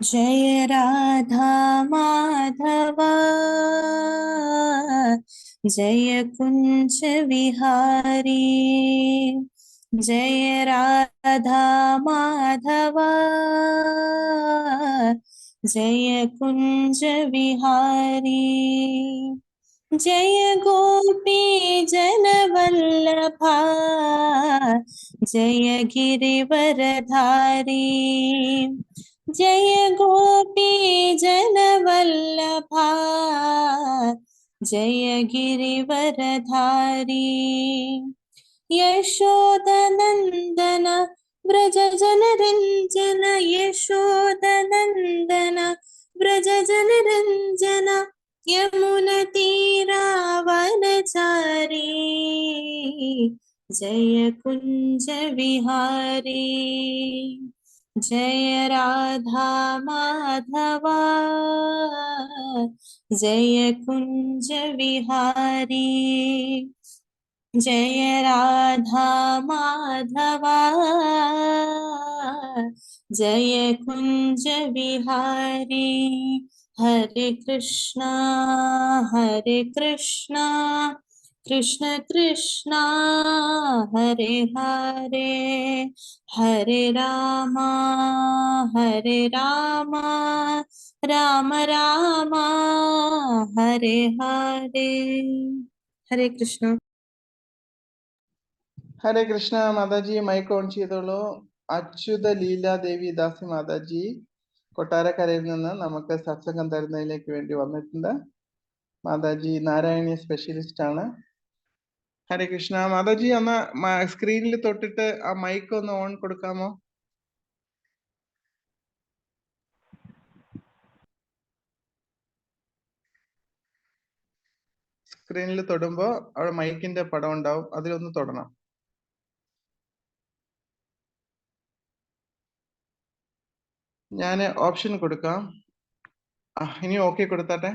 जय राधा माधव जय कुंज विहारी। जय राधा माधव जय कुंज विहारी। जय गोपी जन वल्लभा जय गिरिवरधारी। जय गोपी जन वल्लभा जय गिरिवरधारी। यशोदनन्दन व्रज जनरञ्जन यशोदनन्दन व्रज जनरञ्जन यमुनतीरावनचारी। जय कुंज विहारी। जय राधा माधव जय कुंज विहारी। जय राधा माधव जय कुंज विहारी। हरे कृष्णा कृष्ण कृष्णा हरे हरे हरे रामा राम राम हरे हरे। हरे कृष्ण। ഹരേ കൃഷ്ണ. മാതാജി മൈക്ക് ഓൺ ചെയ്തോളൂ. അച്യുത ലീലാദേവി ദാസി മാതാജി കൊട്ടാരക്കരയിൽ നിന്ന് നമുക്ക് സത്സംഗം തരുന്നതിലേക്ക് വേണ്ടി വന്നിട്ടുണ്ട്. മാതാജി നാരായണീയ സ്പെഷ്യലിസ്റ്റ് ആണ്. ഹരേ കൃഷ്ണ. മാതാജി ഒന്ന് സ്ക്രീനിൽ തൊട്ടിട്ട് ആ മൈക്ക് ഒന്ന് ഓൺ കൊടുക്കാമോ? സ്ക്രീനിൽ തൊടുമ്പോ അവിടെ മൈക്കിന്റെ പടം ഉണ്ടാവും, അതിലൊന്ന് തൊടണം. ഞാൻ ഓപ്ഷൻ കൊടുക്കാം. ഇനി ഓക്കെ കൊടുത്താട്ടെ.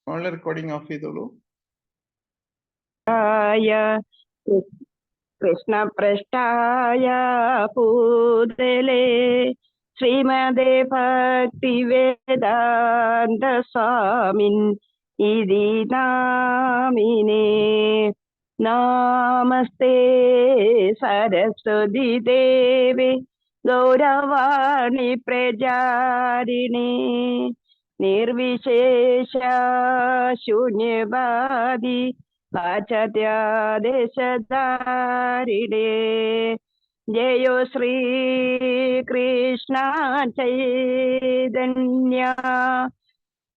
ഓൺലൈൻ റെക്കോർഡിംഗ് ഓഫ് ചെയ്തോളൂ. കൃഷ്ണ പൃഷ്ഠായ പൂതലേ ശ്രീമദേ ഭക്തി വേദാന്ത സ്വാമിൻ ഇതി നാമിനേ. നമസ്തേ സരസ്വതി ദേവി ഗൗരവാണി പ്രചാരിണി നിർവിശേഷ ശൂന്യവാദി പാശ്ചാത്യാദേശധാരിണേ. ജയോ ശ്രീ കൃഷ്ണ ചൈതന്യ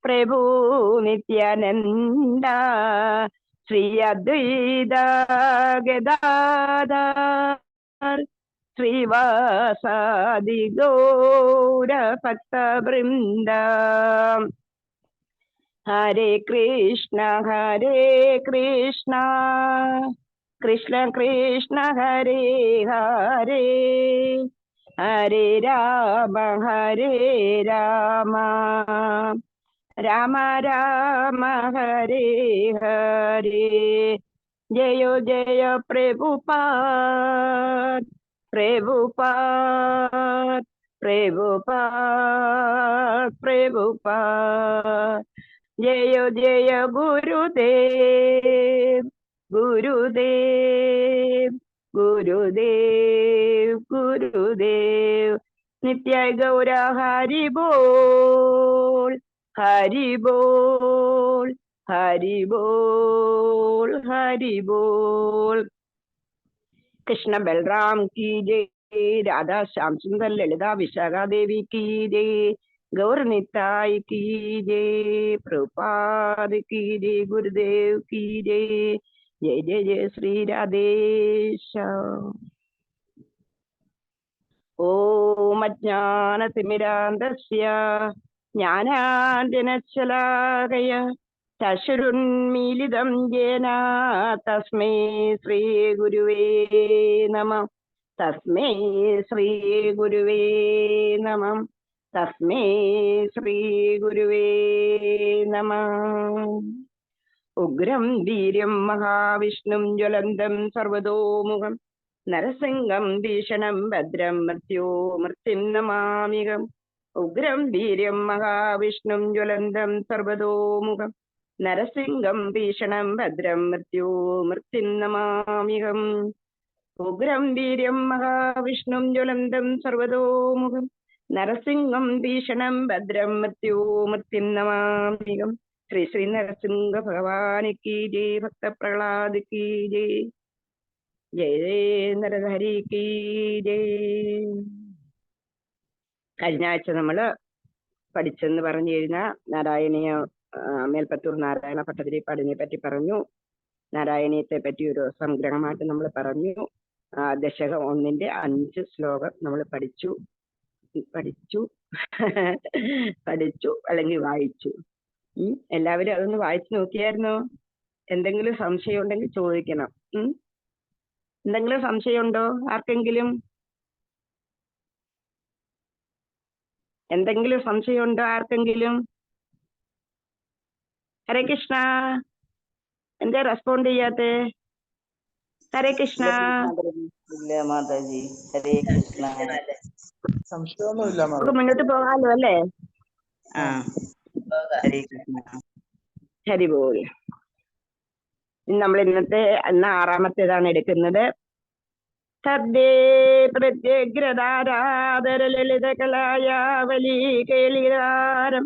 പ്രഭു നിത്യാനന്ദ ശ്രീ അദ്വൈത ഗദാധര ശ്രീവാസാദി ഗൗര ഭക്തവൃന്ദ. ഹരേ കൃഷ്ണ കൃഷ്ണ കൃഷ്ണ ഹരേ ഹരേ ഹരേ രാമ രാമ രാമ ഹരേ ഹരേ. ജയ ജയ പ്രഭുപാദ് പ്രഭുപാദ് പ്രഭുപാദ് പ്രഭുപാദ്. ജയ ജയ ഗുരുദേവ് ഗുരുദേവ് ഗുരുദേവ് ഗുരുദേവ്. നിത്യായ ഗൗര ഹരി ബോൾ ഹരി ബോൾ ഹരി ബോൾ ഹരി ബോൾ. കൃഷ്ണ ബലറാം കി ജയ്. രാധാ ശ്യാം സുന്ദർ ലളിതാ വിശാഖാ ദേവി കി ജയ്. गौर निताई की जय. प्रभुपाद की जय. गुरुदेव की जय. जय जय जय श्री राधेश. ओम अज्ञानतिमिरान्धस्य ज्ञानाञ्जनशलाकया चक्षुरुन्मीलितं येन तस्मै श्री गुरुवे नमः. तस्मै श्री गुरुवे नमः. तस्मै श्री गुरुवे നമഃ. ഉഗ്രം വീര്യം മഹാവിഷ്ണും ജ്വലന്തം സർവതോമുഖം നരസിംഹം ഭീഷണം ഭദ്രം മൃത്യും നമാമികം. ഉഗ്രം വീര്യം മഹാവിഷ്ണും ജ്വലന്തം സർവതോമുഖം നരസിംഹം ഭീഷണം ഭദ്രം മൃത്യും നമാമികം. ഉഗ്രം വീര്യം മഹാവിഷ്ണും ജ്വലന്തം സർവതോമുഖം നരസിംഹം ഭീഷണം ഭദ്രം മൃത്യും നമാമികം. ശ്രീ ശ്രീ നരസിംഹ ഭഗവാന് കീ ജയ്. ഭക്ത പ്രഹ്ലാദ് കീ ജയ്. ജയ നരഹരി കീ ജയ്. കഴിഞ്ഞ ആഴ്ച നമ്മള് പഠിച്ചെന്ന് പറഞ്ഞു കഴിഞ്ഞാൽ നാരായണീയ മേൽപ്പത്തൂർ നാരായണ ഭട്ടതിരിപ്പാടിനെ പറ്റി പറഞ്ഞു. നാരായണീയത്തെ പറ്റി ഒരു സംഗ്രഹമായിട്ട് നമ്മൾ പറഞ്ഞു. ദശകം 1-ന്റെ 5 ശ്ലോകം നമ്മൾ പഠിച്ചു അല്ലെങ്കിൽ വായിച്ചു. എല്ലാവരും അതൊന്ന് വായിച്ചു നോക്കിയായിരുന്നോ? എന്തെങ്കിലും സംശയം ഉണ്ടെങ്കിൽ ചോദിക്കണം. എന്തെങ്കിലും സംശയമുണ്ടോ ആർക്കെങ്കിലും? എന്തെങ്കിലും സംശയമുണ്ടോ ആർക്കെങ്കിലും? ഹരേ കൃഷ്ണ. എന്താ റെസ്പോണ്ട് ചെയ്യാത്തെ? ഹരേ കൃഷ്ണ. ഇല്ല മാതാജി. ഹരേ കൃഷ്ണ. സംശയമൊന്നുമില്ല നമുക്ക് മുന്നോട്ട് പോകാലോ അല്ലേ? ആ, ഹരേ കൃഷ്ണ. ഹരി ബോൾ. നമ്മൾ ഇന്ന് 6-ാമത്തേതാണ് എടുക്കുന്നത്. സദ്യേ പ്രത്യഗ്രതാരാധര ലളിത കലായാവലി കേളികാരം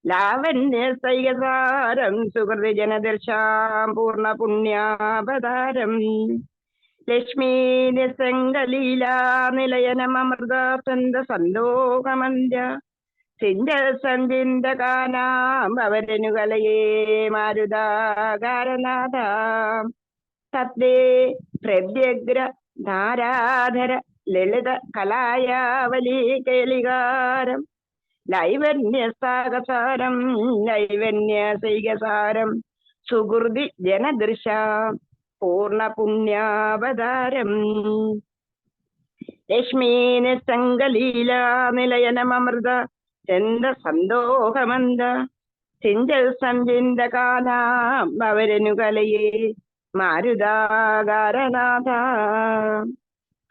ലാവണ്യ സൈകസാരം സുഹൃതി ജനദർശാം പൂർണ്ണ പുണ്യാവതാരം ലക്ഷ്മീ നിസംഗലീലാ നിലയനമൃതാസന്ത സന്തോകമന്യ സിഞ്ച സഞ്ചിന്തകാനാം അവരനുകലയേ മാരുതാകാരനാഥ സദ്യേ പ്രത്യഗ്ര ധാരാധര ലളിത കലായാവലി കേളികാരം ലൈവന്യ സാഗസാരം ലൈവന്യ സൈകസാരം സുഹൃതി ജനദൃശ പൂർണ്ണ പുണ്യാവതാരം ലക്ഷ്മീന് സംഗലീല നിലയനമൃത ചന്ദ സന്തോഹമന്ദ സിഞ്ചൽ സഞ്ചിന്തകാനാം അവരനുകലയേ മാരുതാകാരനാഥ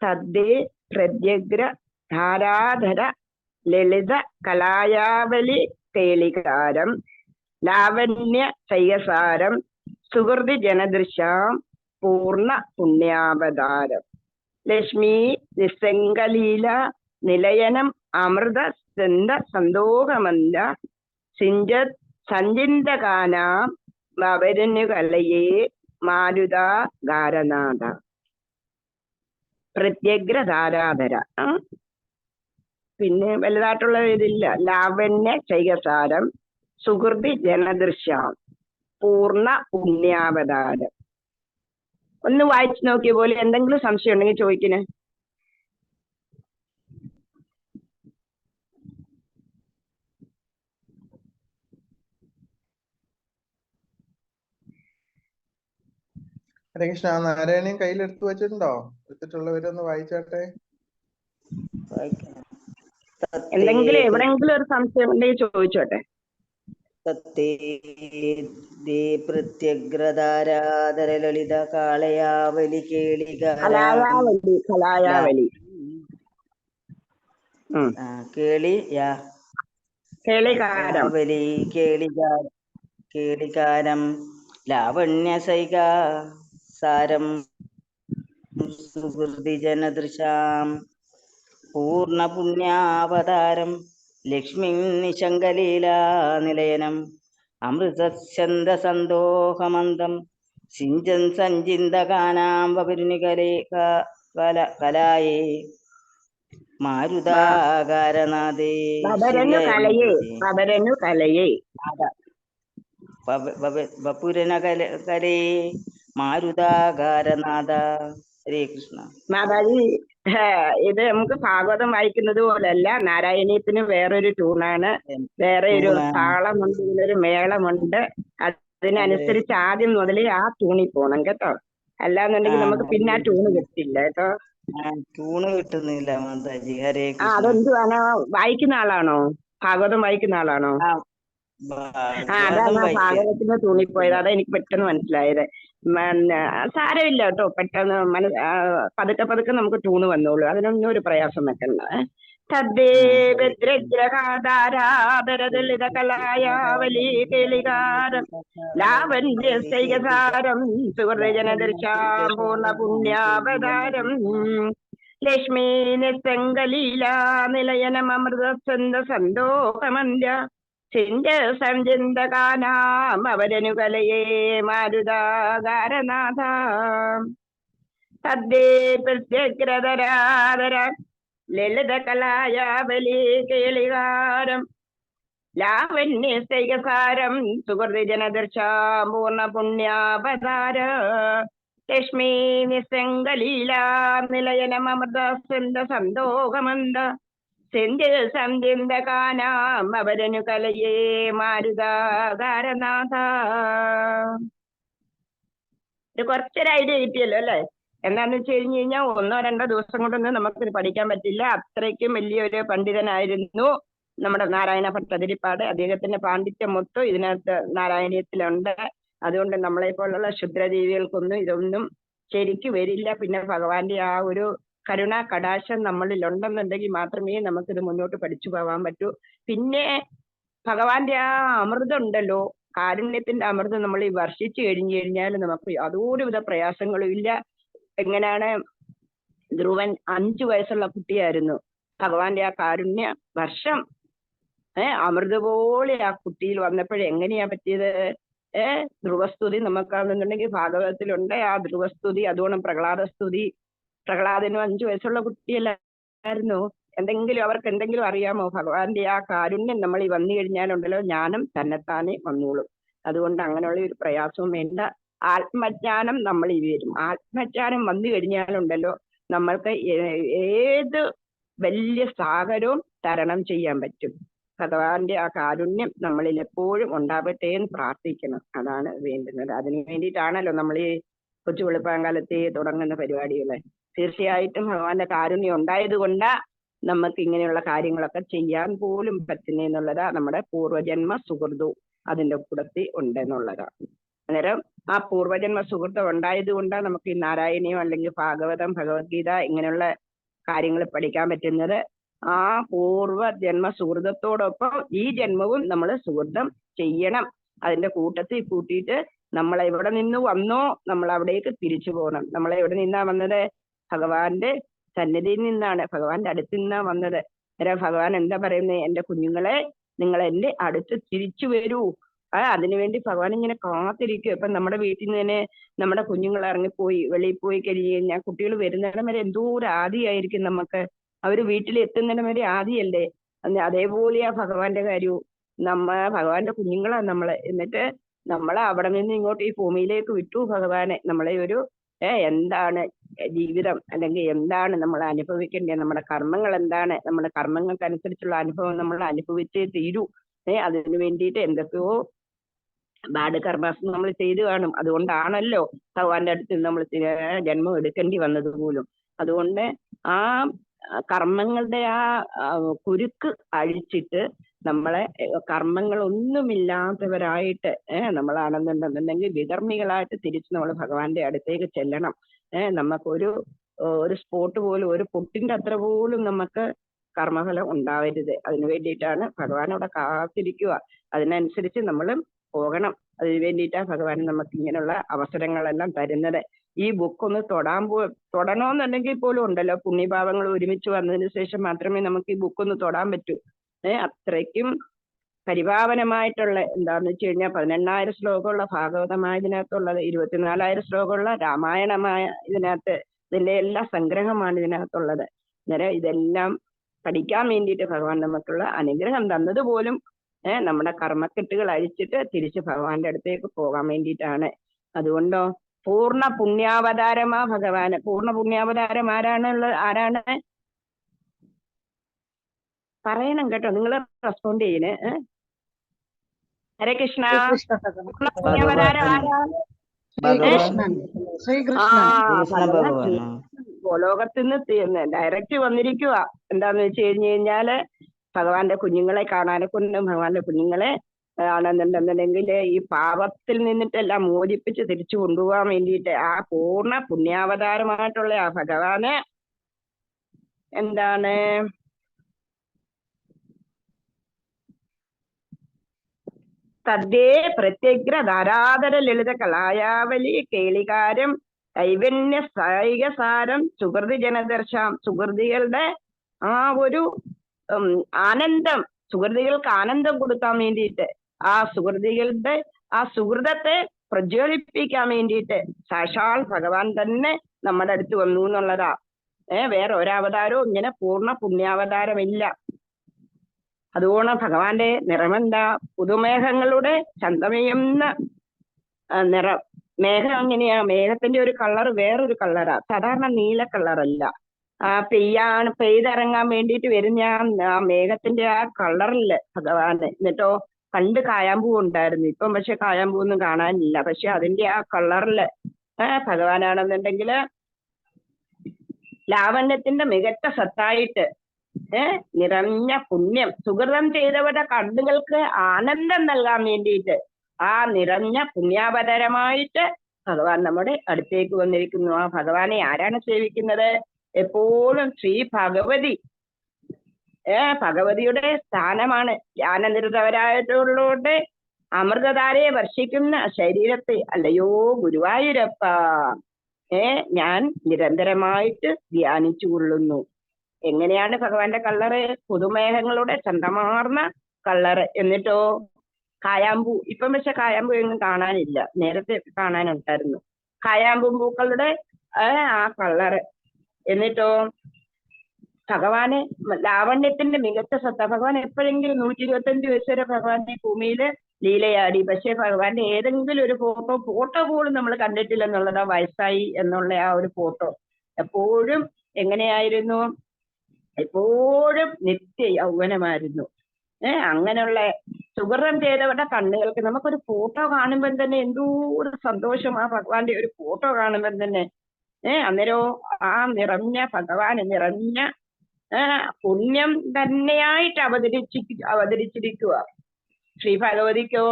സദ്യേ പ്രത്യഗ്ര ധാരാധര ലളിത കലായാവലി കേളികാരം ലാവണ്യ സൈകസാരം സുഹൃതി ജനദൃശാം പൂർണ്ണ പുണ്യാവതാരം ലക്ഷ്മി നിസ്സംഗലീല നിലയനം അമൃത സ്കന്ദ സന്തോഹമന്ദ സിഞ്ചത് സഞ്ചിന്തകാനാം അവരനുകലയേ മാരുതാ ഗാരനാഥ. പ്രത്യഗ്രധാരാധര. പിന്നെ വലുതായിട്ടുള്ള ഇതില്ല. ലാവണ്യ ശൈകസാരം സുഹൃതി ജനദൃശ്യാം പൂർണ്ണ പുണ്യാവതാരം. ഒന്ന് വായിച്ചു നോക്കിയ പോലെ. എന്തെങ്കിലും സംശയം ഉണ്ടെങ്കിൽ ചോദിക്കണേ. ഹരേ കൃഷ്ണ. നാരായണീയം കയ്യിലെടുത്ത് വെച്ചിട്ടുണ്ടോ? എടുത്തിട്ടുള്ളവരൊന്ന് വായിച്ചാട്ടെ. എന്തെങ്കിലും എവിടെയെങ്കിലും ഒരു സംശയം ഉണ്ടെങ്കിൽ ചോദിച്ചോട്ടെ. സത്യേ പ്രത്യഗ്രധാരാധര ലളിത കാളയാവലി കലായാവലി കലായാവലി കേളികാരം കേളികാരം ലാവണ്യ സൈകാസാരം സുഹൃതി ജനദൃശാം പൂർണ്ണ പുണ്യാവതാരം ലക്ഷ്മീ നിശങ്കലീലാ നിലയനം അമൃതഛന്ദ സന്തോഹമന്ദം സിഞ്ചൻ സഞ്ചിന്തകാനാം വപുരുനികലേ കലായേ മാരുതാകാരനാഥേ വപുരനകലേ മാരുതാകാരനാഥ. ഹരേ കൃഷ്ണ. മാതാജി, ഇത് നമുക്ക് ഭാഗവതം വായിക്കുന്നത് പോലല്ല. നാരായണീയത്തിന് വേറൊരു ട്യൂണാണ്, വേറെ ഒരു താളമുണ്ട്, ഇതിനൊരു മേളമുണ്ട്. അതിനനുസരിച്ച് ആദ്യം മുതലേ ആ ട്യൂണിൽ പോണം കേട്ടോ. അല്ലാന്നുണ്ടെങ്കിൽ നമുക്ക് പിന്നെ ആ ട്യൂണ് കിട്ടില്ല കേട്ടോ. ട്യൂണ് കിട്ടുന്നില്ല മാതാജി. ഹരേ കൃഷ്ണ. അതെന്തുവാണോ? വായിക്കുന്ന ആളാണോ? ഭാഗവതം വായിക്കുന്ന ആളാണോ? അതാണ് ഭാഗവതം ആ വായിക്കാം. ഭാഗവതത്തിന് തൂങ്ങിപ്പോയത്. അതാ എനിക്ക് പെട്ടെന്ന് മനസ്സിലായത്. സാരമില്ല കേട്ടോ, പെട്ടെന്ന് പതുക്കെ പതുക്കെ നമുക്ക് തൂണ് വന്നോളൂ, അതിനൊന്നും ഒരു പ്രയാസം വെക്കണ്ട. തദ്ദേ ഭദ്രഗ്രഹാധാരാധരദളിത കലായാവലി കേളികാരം ലാവണ്യസൈകസാരം സുഹൃജനദർശാം പൂർണ്ണ പുണ്യാവതാരം ലക്ഷ്മീ നിസ്സംഗലീലാ നിലയനമൃതസ്വന്ദ സന്തോഷമന്യ ചിന്ത സംചിന്തകാനാം അവരനുകലയേ മാരുതാകാരനാഥ തദ്ദേ പ്രത്യഗ്രതരാധര ലളിത കലായാവലി കേളികാരം ലാവണ്യസൈകസാരം സുഹൃജനദർശാം പൂർണ്ണ പുണ്യാവതാര ലക്ഷ്മീ നിസ്സംഗലീലാ നിലയനമൃതസ്വന്ദ സന്തോഷമന്ദ സെന്തിൽ സന്ധ്യന്തകാനാം അവരനു കലയേ മാരുതാകാരനാഥ. ഇത് കുറച്ചൊരു ഐഡിയ കിട്ടിയല്ലോ അല്ലെ? എന്താന്ന് വെച്ച് കഴിഞ്ഞു കഴിഞ്ഞാൽ 1 or 2 ദിവസം കൊണ്ടൊന്നും നമുക്കിത് പഠിക്കാൻ പറ്റില്ല. അത്രയ്ക്കും വലിയൊരു പണ്ഡിതനായിരുന്നു നമ്മുടെ നാരായണ ഭട്ടതിരിപ്പാട്. അദ്ദേഹത്തിന്റെ പാണ്ഡിത്യം മൊത്തം ഇതിനകത്ത് നാരായണീയത്തിലുണ്ട്. അതുകൊണ്ട് നമ്മളെ പോലുള്ള ക്ഷുദ്രജീവികൾക്കൊന്നും ഇതൊന്നും ശരിക്ക് വരില്ല. പിന്നെ ഭഗവാന്റെ ആ ഒരു കരുണാ കടാക്ഷം നമ്മളിൽ ഉണ്ടെന്നുണ്ടെങ്കിൽ മാത്രമേ നമുക്കിത് മുന്നോട്ട് പഠിച്ചു പോകാൻ പറ്റൂ. പിന്നെ ഭഗവാന്റെ ആ അമൃതം ഉണ്ടല്ലോ, കാരുണ്യത്തിന്റെ അമൃതം നമ്മൾ ഈ വർഷിച്ചു കഴിഞ്ഞു കഴിഞ്ഞാൽ നമുക്ക് യാതൊരുവിധ പ്രയാസങ്ങളും ഇല്ല. എങ്ങനെയാണ് ധ്രുവൻ 5 വയസ്സുള്ള കുട്ടിയായിരുന്നു, ഭഗവാന്റെ ആ കാരുണ്യ വർഷം അമൃത പോലെ ആ കുട്ടിയിൽ വന്നപ്പോഴേ എങ്ങനെയാ പറ്റിയത്? ധ്രുവസ്തുതി നമുക്കാണെന്നുണ്ടെങ്കിൽ ഭാഗവതത്തിലുണ്ട് ആ ധ്രുവസ്തുതി. അതുകൊണ്ട് പ്രഹ്ലാദസ്തുതി. പ്രഹ്ലാദനും 5 വയസ്സുള്ള കുട്ടിയല്ലായിരുന്നു. അവർക്ക് എന്തെങ്കിലും അറിയാമോ? ഭഗവാന്റെ ആ കാരുണ്യം നമ്മൾ ഈ വന്നു കഴിഞ്ഞാലുണ്ടല്ലോ ജ്ഞാനം തന്നെത്താനെ വന്നോളും. അതുകൊണ്ട് അങ്ങനെയുള്ള ഒരു പ്രയാസവും വേണ്ട. ആത്മജ്ഞാനം നമ്മൾ ഈ വരും. ആത്മജ്ഞാനം വന്നു കഴിഞ്ഞാലുണ്ടല്ലോ നമ്മൾക്ക് ഏത് വലിയ സാഗരവും തരണം ചെയ്യാൻ പറ്റും. ഭഗവാന്റെ ആ കാരുണ്യം നമ്മളിൽ എപ്പോഴും ഉണ്ടാവട്ടെ എന്ന് പ്രാർത്ഥിക്കണം. അതാണ് വേണ്ടുന്നത്. അതിനു വേണ്ടിയിട്ടാണല്ലോ നമ്മൾ ഈ കൊച്ചു വെളുപ്പാങ്കാലത്തെ തുടങ്ങുന്ന പരിപാടികള്. തീർച്ചയായിട്ടും ഭഗവാന്റെ കാരുണ്യം ഉണ്ടായത് കൊണ്ടാ നമുക്ക് ഇങ്ങനെയുള്ള കാര്യങ്ങളൊക്കെ ചെയ്യാൻ പോലും പറ്റുന്നെന്നുള്ളതാ നമ്മുടെ പൂർവജന്മ സുഹൃതവും അതിന്റെ കൂടത്തിൽ ഉണ്ടെന്നുള്ളതാണ്. അന്നേരം ആ പൂർവജന്മ സുഹൃത്തം ഉണ്ടായത് കൊണ്ടാണ് നമുക്ക് ഈ നാരായണീയം അല്ലെങ്കിൽ ഭാഗവതം, ഭഗവത്ഗീത ഇങ്ങനെയുള്ള കാര്യങ്ങൾ പഠിക്കാൻ പറ്റുന്നത്. ആ പൂർവജന്മ സുഹൃതത്തോടൊപ്പം ഈ ജന്മവും നമ്മൾ സുഹൃത്തം ചെയ്യണം. അതിന്റെ കൂട്ടത്തിൽ കൂട്ടിയിട്ട് നമ്മൾ എവിടെ നിന്ന് വന്നോ നമ്മൾ അവിടേക്ക് തിരിച്ചു പോകണം. നമ്മൾ എവിടെ നിന്നാ വന്നത്? ഭഗവാന്റെ സന്നിധിയിൽ നിന്നാണ്, ഭഗവാന്റെ അടുത്ത് നിന്നാ വന്നത്. അന്നേരം ഭഗവാൻ എന്താ പറയുന്നത്? എന്റെ കുഞ്ഞുങ്ങളെ, നിങ്ങൾ എന്റെ അടുത്ത് തിരിച്ചു വരൂ. അതിനുവേണ്ടി ഭഗവാൻ ഇങ്ങനെ കാത്തിരിക്കും. ഇപ്പൊ നമ്മുടെ വീട്ടിൽ നിന്ന് തന്നെ നമ്മുടെ കുഞ്ഞുങ്ങൾ ഇറങ്ങിപ്പോയി വെളിയിൽ പോയി കഴിഞ്ഞ് കഴിഞ്ഞാൽ കുട്ടികൾ വരുന്നിടം വരെ എന്തോ ഒരു ആദിയായിരിക്കും നമുക്ക്. അവര് വീട്ടിൽ എത്തുന്നിടം വരെ ആദിയല്ലേ? അതേപോലെയാ ഭഗവാന്റെ കാര്യവും. ഭഗവാന്റെ കുഞ്ഞുങ്ങളാ നമ്മള്. എന്നിട്ട് നമ്മളെ അവിടെ നിന്ന് ഇങ്ങോട്ട് ഈ ഭൂമിയിലേക്ക് വിട്ടു ഭഗവാനെ. നമ്മളെ ഒരു എന്താണ് ജീവിതം, അല്ലെങ്കിൽ എന്താണ് നമ്മൾ അനുഭവിക്കേണ്ടത്, നമ്മുടെ കർമ്മങ്ങൾ എന്താണ്, നമ്മുടെ കർമ്മങ്ങൾക്കനുസരിച്ചുള്ള അനുഭവം നമ്മൾ അനുഭവിച്ചേ തീരൂ. അതിനു വേണ്ടിയിട്ട് എന്തൊക്കെയോ ബാഡ് കർമാസ് നമ്മൾ ചെയ്തു കാണും. അതുകൊണ്ടാണല്ലോ ഭഗവാന്റെ അടുത്ത് നമ്മൾ ജന്മം എടുക്കേണ്ടി വന്നത് പോലും. അതുകൊണ്ട് ആ കർമ്മങ്ങളുടെ ആ കുരുക്ക് അഴിച്ചിട്ട് നമ്മളെ കർമ്മങ്ങളൊന്നുമില്ലാത്തവരായിട്ട് നമ്മളാണെന്നുണ്ടെന്നുണ്ടെങ്കിൽ വികർമ്മികളായിട്ട് തിരിച്ച് നമ്മൾ ഭഗവാന്റെ അടുത്തേക്ക് ചെല്ലണം. നമുക്കൊരു സ്പോട്ട് പോലും, ഒരു പൊട്ടിന്റെ അത്ര പോലും നമുക്ക് കർമ്മഫലം ഉണ്ടാവരുത്. അതിനു വേണ്ടിയിട്ടാണ് ഭഗവാൻ അവിടെ കാത്തിരിക്കുക. അതിനനുസരിച്ച് നമ്മൾ പോകണം. അതിനു വേണ്ടിയിട്ടാണ് ഭഗവാൻ നമുക്ക് ഇങ്ങനെയുള്ള അവസരങ്ങളെല്ലാം തരുന്നത്. ഈ ബുക്ക് ഒന്ന് തൊടണമെന്നുണ്ടെങ്കിൽ പോലും ഉണ്ടല്ലോ, പുണ്യഭാവങ്ങൾ ഒരുമിച്ച് വന്നതിന് ശേഷം മാത്രമേ നമുക്ക് ഈ ബുക്ക് ഒന്ന് തൊടാൻ പറ്റൂ. അത്രയ്ക്കും പരിപാവനമായിട്ടുള്ള, എന്താന്ന് വെച്ച് കഴിഞ്ഞാൽ 18,000 ശ്ലോകമുള്ള ഭാഗവതമായ ഇതിനകത്തുള്ളത്, 24,000 ശ്ലോകമുള്ള രാമായണമായ ഇതിനകത്ത്, ഇതിന്റെ എല്ലാ സംഗ്രഹമാണ് ഇതിനകത്തുള്ളത്. അന്നേരം ഇതെല്ലാം പഠിക്കാൻ വേണ്ടിയിട്ട് ഭഗവാൻ നമുക്കുള്ള അനുഗ്രഹം തന്നത് പോലും നമ്മുടെ കർമ്മക്കെട്ടുകൾ അഴിച്ചിട്ട് തിരിച്ച് ഭഗവാന്റെ അടുത്തേക്ക് പോകാൻ വേണ്ടിയിട്ടാണ്. അതുകൊണ്ടോ പൂർണ്ണ പുണ്യാവതാരമാ ഭഗവാന്. പൂർണ്ണ പുണ്യാവതാരം ആരാണ് പറയണം കേട്ടോ, നിങ്ങൾ റെസ്പോണ്ട് ചെയ്യുന്നേ. ഹരേ കൃഷ്ണ. പൂർണ്ണ പുണ്യാവതാരം ആരാണ്? ഗോലോകത്തിന്ന് ഡയറക്റ്റ് വന്നിരിക്കുക. എന്താന്ന് വെച്ച് കഴിഞ്ഞു കഴിഞ്ഞാല് ഭഗവാന്റെ കുഞ്ഞുങ്ങളെ കാണാനെ കൊണ്ടും ഭഗവാന്റെ കുഞ്ഞുങ്ങളെ ആണെന്നുണ്ടെന്നുണ്ടെങ്കിൽ ഈ പാപത്തിൽ നിന്നിട്ടെല്ലാം മോചിപ്പിച്ച് തിരിച്ചു കൊണ്ടുപോകാൻ വേണ്ടിയിട്ട് ആ പൂർണ്ണ പുണ്യാവതാരമായിട്ടുള്ള ആ ഭഗവാന് എന്താണ് തദ്ദേ പ്രത്യഗ്ര ധാരാതര ലളിത കലായാവലി കേളികാരം കൈവന്യ സായികസാരം സുഹൃതി ജനദർശാം സുഹൃതികളുടെ ആ ഒരു ആനന്ദം, സുഹൃതികൾക്ക് ആനന്ദം കൊടുക്കാൻ വേണ്ടിയിട്ട് ആ സുഹൃതികളുടെ ആ സുഹൃതത്തെ പ്രജ്വലിപ്പിക്കാൻ വേണ്ടിയിട്ട് സാക്ഷാൽ ഭഗവാൻ തന്നെ നമ്മുടെ അടുത്ത് വന്നു എന്നുള്ളതാ. വേറെ ഒരവതാരവും ഇങ്ങനെ പൂർണ്ണ പുണ്യാവതാരമില്ല. അതുകൊണ്ട് ഭഗവാന്റെ നിറമെന്താ? പുതുമേഘങ്ങളുടെ ചന്തമയുന്ന നിറം. മേഘം എങ്ങനെയാ? മേഘത്തിന്റെ ഒരു കളർ വേറൊരു കളറാ, സാധാരണ നീല കളറല്ല. പെയ്തിറങ്ങാൻ വേണ്ടിയിട്ട് വരുന്ന ആ മേഘത്തിന്റെ ആ കളറില് ഭഗവാന്. എന്നിട്ടോ പണ്ട് കായാമ്പൂ ഉണ്ടായിരുന്നു, ഇപ്പം പക്ഷെ കായാമ്പൂ ഒന്നും കാണാനില്ല. പക്ഷെ അതിന്റെ ആ കളറില് ഭഗവാനാണെന്നുണ്ടെങ്കിൽ ലാവണ്യത്തിന്റെ മികച്ച സത്തായിട്ട് നിറഞ്ഞ പുണ്യം സുഹൃതം ചെയ്തവരുടെ കണ്ണുകൾക്ക് ആനന്ദം നൽകാൻ വേണ്ടിയിട്ട് ആ നിറഞ്ഞ പുണ്യാവതാരമായിട്ട് ഭഗവാൻ നമ്മുടെ അടുത്തേക്ക് വന്നിരിക്കുന്നു. ആ ഭഗവാനെ ആരാണ് സേവിക്കുന്നത്? എപ്പോഴും ശ്രീ ഭഗവതി ഭഗവതിയുടെ സ്ഥാനമാണ്. ധ്യാനനിരതവരായിട്ടുള്ളവരുടെ അമൃതധാരയെ വർഷിക്കുന്ന ശരീരത്തെ അല്ലയോ ഗുരുവായൂരപ്പ ഞാൻ നിരന്തരമായിട്ട് ധ്യാനിച്ചു കൊള്ളുന്നു. എങ്ങനെയാണ് ഭഗവാന്റെ കളറ്? പുതുമേഘങ്ങളുടെ ചന്തമാർന്ന കളറ്. എന്നിട്ടോ കായാമ്പൂ. ഇപ്പം പക്ഷെ കായാമ്പൂ എങ്ങും കാണാനില്ല, നേരത്തെ കാണാനുണ്ടായിരുന്നു കായാമ്പൂ പൂക്കളുടെ ആ കളറ്. എന്നിട്ടോ ഭഗവാന് ലാവണ്യത്തിന്റെ മികച്ച സത്ത. ഭഗവാൻ എപ്പോഴെങ്കിലും 125 വയസ്സ് വരെ ഭഗവാന്റെ ഭൂമിയില് ലീലയാടി. പക്ഷെ ഭഗവാന്റെ ഏതെങ്കിലും ഒരു ഫോട്ടോ പോലും നമ്മൾ കണ്ടിട്ടില്ലെന്നുള്ളതാ വയസ്സായി എന്നുള്ള ആ ഒരു ഫോട്ടോ. എപ്പോഴും എങ്ങനെയായിരുന്നു? എപ്പോഴും നിത്യ യൗവനമായിരുന്നു. അങ്ങനെയുള്ള സുഹൃതം ചെയ്തവരുടെ കണ്ണുകൾക്ക് നമുക്കൊരു ഫോട്ടോ കാണുമ്പോൾ തന്നെ എന്തോ ഒരു സന്തോഷം ആ ഭഗവാന്റെ ഒരു ഫോട്ടോ കാണുമ്പോൾ തന്നെ. അന്നേരോ ആ നിറഞ്ഞ ഭഗവാന് നിറഞ്ഞ പുണ്യം തന്നെയായിട്ട് അവതരിച്ചിരിക്കുക. ശ്രീ ഭഗവതിക്കോ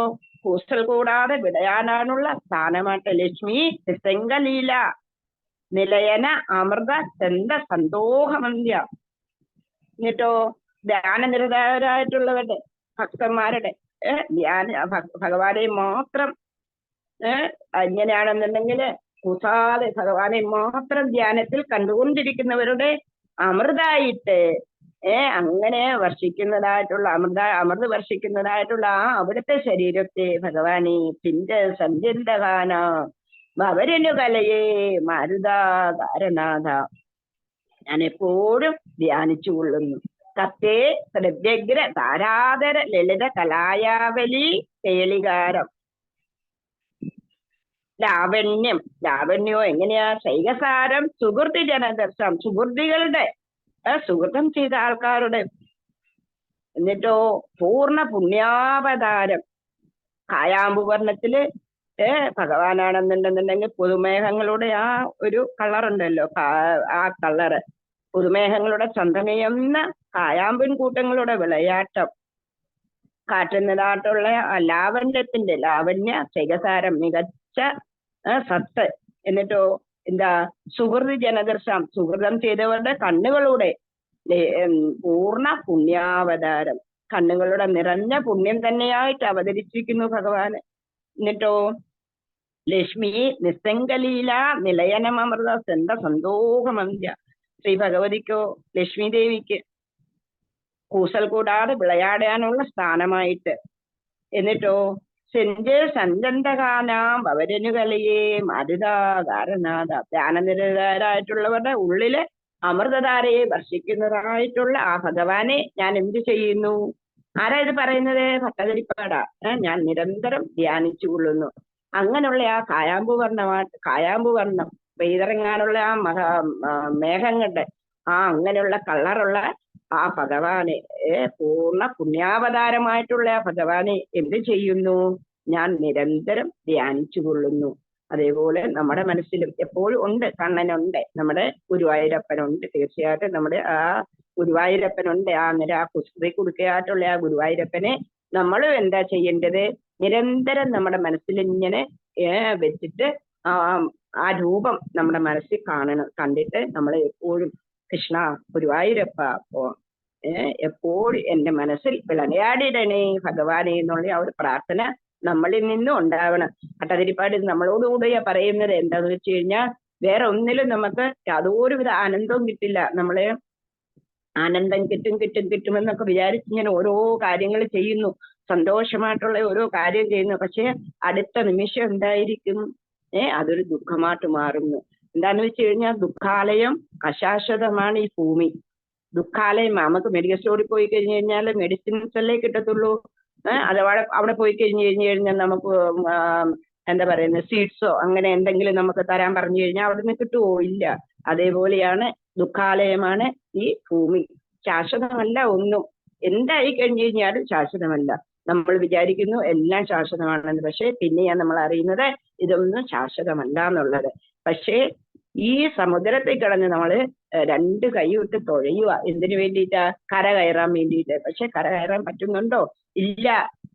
കൂസ്റ്റൽ കൂടാതെ വിടയാനാനുള്ള സ്ഥാനമായിട്ട് ലക്ഷ്മി നിസ്സംഗലീല നിലയന അമൃത ചന്ത സന്തോഷമന്ത്യ. എന്നിട്ടോ ധ്യാനനിരതരായിട്ടുള്ളവരുടെ ഭക്തന്മാരുടെ ഭഗവാനെ മാത്രം എങ്ങനെയാണെന്നുണ്ടെങ്കിൽ കൂസാതെ ഭഗവാനെ മാത്രം ധ്യാനത്തിൽ കണ്ടുകൊണ്ടിരിക്കുന്നവരുടെ അമൃതായിട്ട് അങ്ങനെ വർഷിക്കുന്നതായിട്ടുള്ള അമൃത് വർഷിക്കുന്നതായിട്ടുള്ള ആ അവിടുത്തെ ശരീരത്തെ ഭഗവാനെ പിന്റെ സഞ്ചിന്തകാന ഭവരനു കലയേ മാരുതാകാരനാഥ ഞാൻ എപ്പോഴും ധ്യാനിച്ചു കൊള്ളുന്നു. കത്തേ പ്രത്യഗ്ര ധാരാതര ലളിത കലായാവലി കേളികാരം ലാവണ്യോ എങ്ങനെയാ? ശൈകസാരം സുഹൃത്തി ജനദർശം സുഹൃത്തികളുടെ സുഹൃത്തം ചെയ്ത ആൾക്കാരുടെ. എന്നിട്ടോ പൂർണ്ണ പുണ്യാവതാരം കായാമ്പു വർണ്ണത്തില് ഭഗവാനാണെന്നുണ്ടെന്നുണ്ടെങ്കിൽ പുതുമേഘങ്ങളുടെ ആ ഒരു കളറുണ്ടല്ലോ, ആ കളറ് പുതുമേഘങ്ങളുടെ ചന്തമയെന്ന കായാമ്പൻ കൂട്ടങ്ങളുടെ വിളയാട്ടം കാട്ടുന്നതായിട്ടുള്ള ലാവണ്യ ശൈകസാരം മികച്ച സത്ത്. എന്നിട്ടോ എന്താ? സുഹൃതി ജനദർശം സുഹൃതം ചെയ്തവരുടെ കണ്ണുകളുടെ പൂർണ്ണ പുണ്യാവതാരം. കണ്ണുകളുടെ നിറഞ്ഞ പുണ്യം തന്നെയായിട്ട് അവതരിച്ചിരിക്കുന്നു ഭഗവാന്. എന്നിട്ടോ ലക്ഷ്മി നിസ്സംഗലീല നിലയനമൃത സെന്ത സന്തോഷമന്ത്യ. ശ്രീ ഭഗവതിക്കോ ലക്ഷ്മി ദേവിക്ക് കൂസൽ കൂടാതെ വിളയാടാനുള്ള സ്ഥാനമായിട്ട്. എന്നിട്ടോ സഞ്ചന്തകാനാം ഭവരനുകലയെ മരുതാകാരനാഥ ധ്യാനനിരതരായിട്ടുള്ളവരുടെ ഉള്ളില് അമൃതധാരയെ വർഷിക്കുന്നതായിട്ടുള്ള ആ ഭഗവാനെ ഞാൻ എന്ത് ചെയ്യുന്നു? ആരാ ഇത് പറയുന്നത്? ഭട്ടതിരിപ്പാടാ. ഞാൻ നിരന്തരം ധ്യാനിച്ചു കൊള്ളുന്നു. അങ്ങനെയുള്ള ആ കായാമ്പു വർണ്ണം പെയ്തിറങ്ങാനുള്ള ആ മേഘങ്ങളുടെ അങ്ങനെയുള്ള കളറുള്ള ആ ഭഗവാനെ പൂർണ്ണ പുണ്യാവതാരമായിട്ടുള്ള ആ ഭഗവാനെ എന്ത് ചെയ്യുന്നു? ഞാൻ നിരന്തരം ധ്യാനിച്ചു കൊള്ളുന്നു. അതേപോലെ നമ്മുടെ മനസ്സിലും എപ്പോഴും ഉണ്ട്, കണ്ണനുണ്ട്, നമ്മുടെ ഗുരുവായൂരപ്പനുണ്ട്. തീർച്ചയായിട്ടും നമ്മുടെ ആ ഗുരുവായൂരപ്പനുണ്ട്. ആ കുസ്തി കൊടുക്കുകയായിട്ടുള്ള ആ ഗുരുവായൂരപ്പനെ നമ്മളും എന്താ ചെയ്യേണ്ടത്? നിരന്തരം നമ്മുടെ മനസ്സിൽ ഇങ്ങനെ വെച്ചിട്ട് ആ രൂപം നമ്മുടെ മനസ്സിൽ കണ്ടിട്ട് നമ്മൾ എപ്പോഴും കൃഷ്ണ ഗുരുവായൂരപ്പ എപ്പോഴും എന്റെ മനസ്സിൽ വിളയാടിടണേ ഭഗവാനെ എന്നുള്ള ആ ഒരു പ്രാർത്ഥന നമ്മളിൽ നിന്നും ഉണ്ടാവണം. ഭട്ടതിരിപ്പാട് നമ്മളോടുകൂടിയാ പറയുന്നത് എന്താന്ന് വെച്ച് കഴിഞ്ഞാൽ വേറെ ഒന്നിലും നമുക്ക് യാതൊരുവിധ ആനന്ദവും കിട്ടില്ല. നമ്മളെ ആനന്ദം കിട്ടുമെന്നൊക്കെ വിചാരിച്ച് ഇങ്ങനെ ഓരോ കാര്യങ്ങൾ ചെയ്യുന്നു, സന്തോഷമായിട്ടുള്ള ഓരോ കാര്യം ചെയ്യുന്നു. പക്ഷെ അടുത്ത നിമിഷം എന്തായിരിക്കും? അതൊരു ദുഃഖമായിട്ട് മാറുന്നു. എന്താന്ന് വെച്ച് കഴിഞ്ഞാൽ ദുഃഖാലയം അശാശ്വതമാണ് ഈ ഭൂമി. ദുഃഖാലയം നമുക്ക് മെഡിക്കൽ സ്റ്റോറിൽ പോയി കഴിഞ്ഞു കഴിഞ്ഞാൽ മെഡിസിൻസ് അല്ലേ കിട്ടത്തുള്ളൂ. അഥവാ അവിടെ പോയി കഴിഞ്ഞാൽ നമുക്ക് എന്താ പറയുന്നത് സീഡ്സോ അങ്ങനെ എന്തെങ്കിലും നമുക്ക് തരാൻ പറഞ്ഞു കഴിഞ്ഞാൽ അവിടെ നിന്ന് കിട്ടുമോ? ഇല്ല. അതേപോലെയാണ് ദുഃഖാലയമാണ് ഈ ഭൂമി. ശാശ്വതമല്ല ഒന്നും. എന്തായി കഴിഞ്ഞു കഴിഞ്ഞാലും ശാശ്വതമല്ല. നമ്മൾ വിചാരിക്കുന്നു എല്ലാം ശാശ്വതമാണെന്ന്. പക്ഷെ പിന്നെയാണ് നമ്മൾ അറിയുന്നത് ഇതൊന്നും ശാശ്വതമല്ല എന്നുള്ളത്. പക്ഷേ ഈ സമുദ്രത്തിൽ കിടന്ന് നമ്മൾ രണ്ട് കൈവിട്ട് തുഴയുക. എന്തിനു വേണ്ടിയിട്ടാ? കര കയറാൻ വേണ്ടിയിട്ട്. പക്ഷെ കര കയറാൻ പറ്റുന്നുണ്ടോ? ഇല്ല.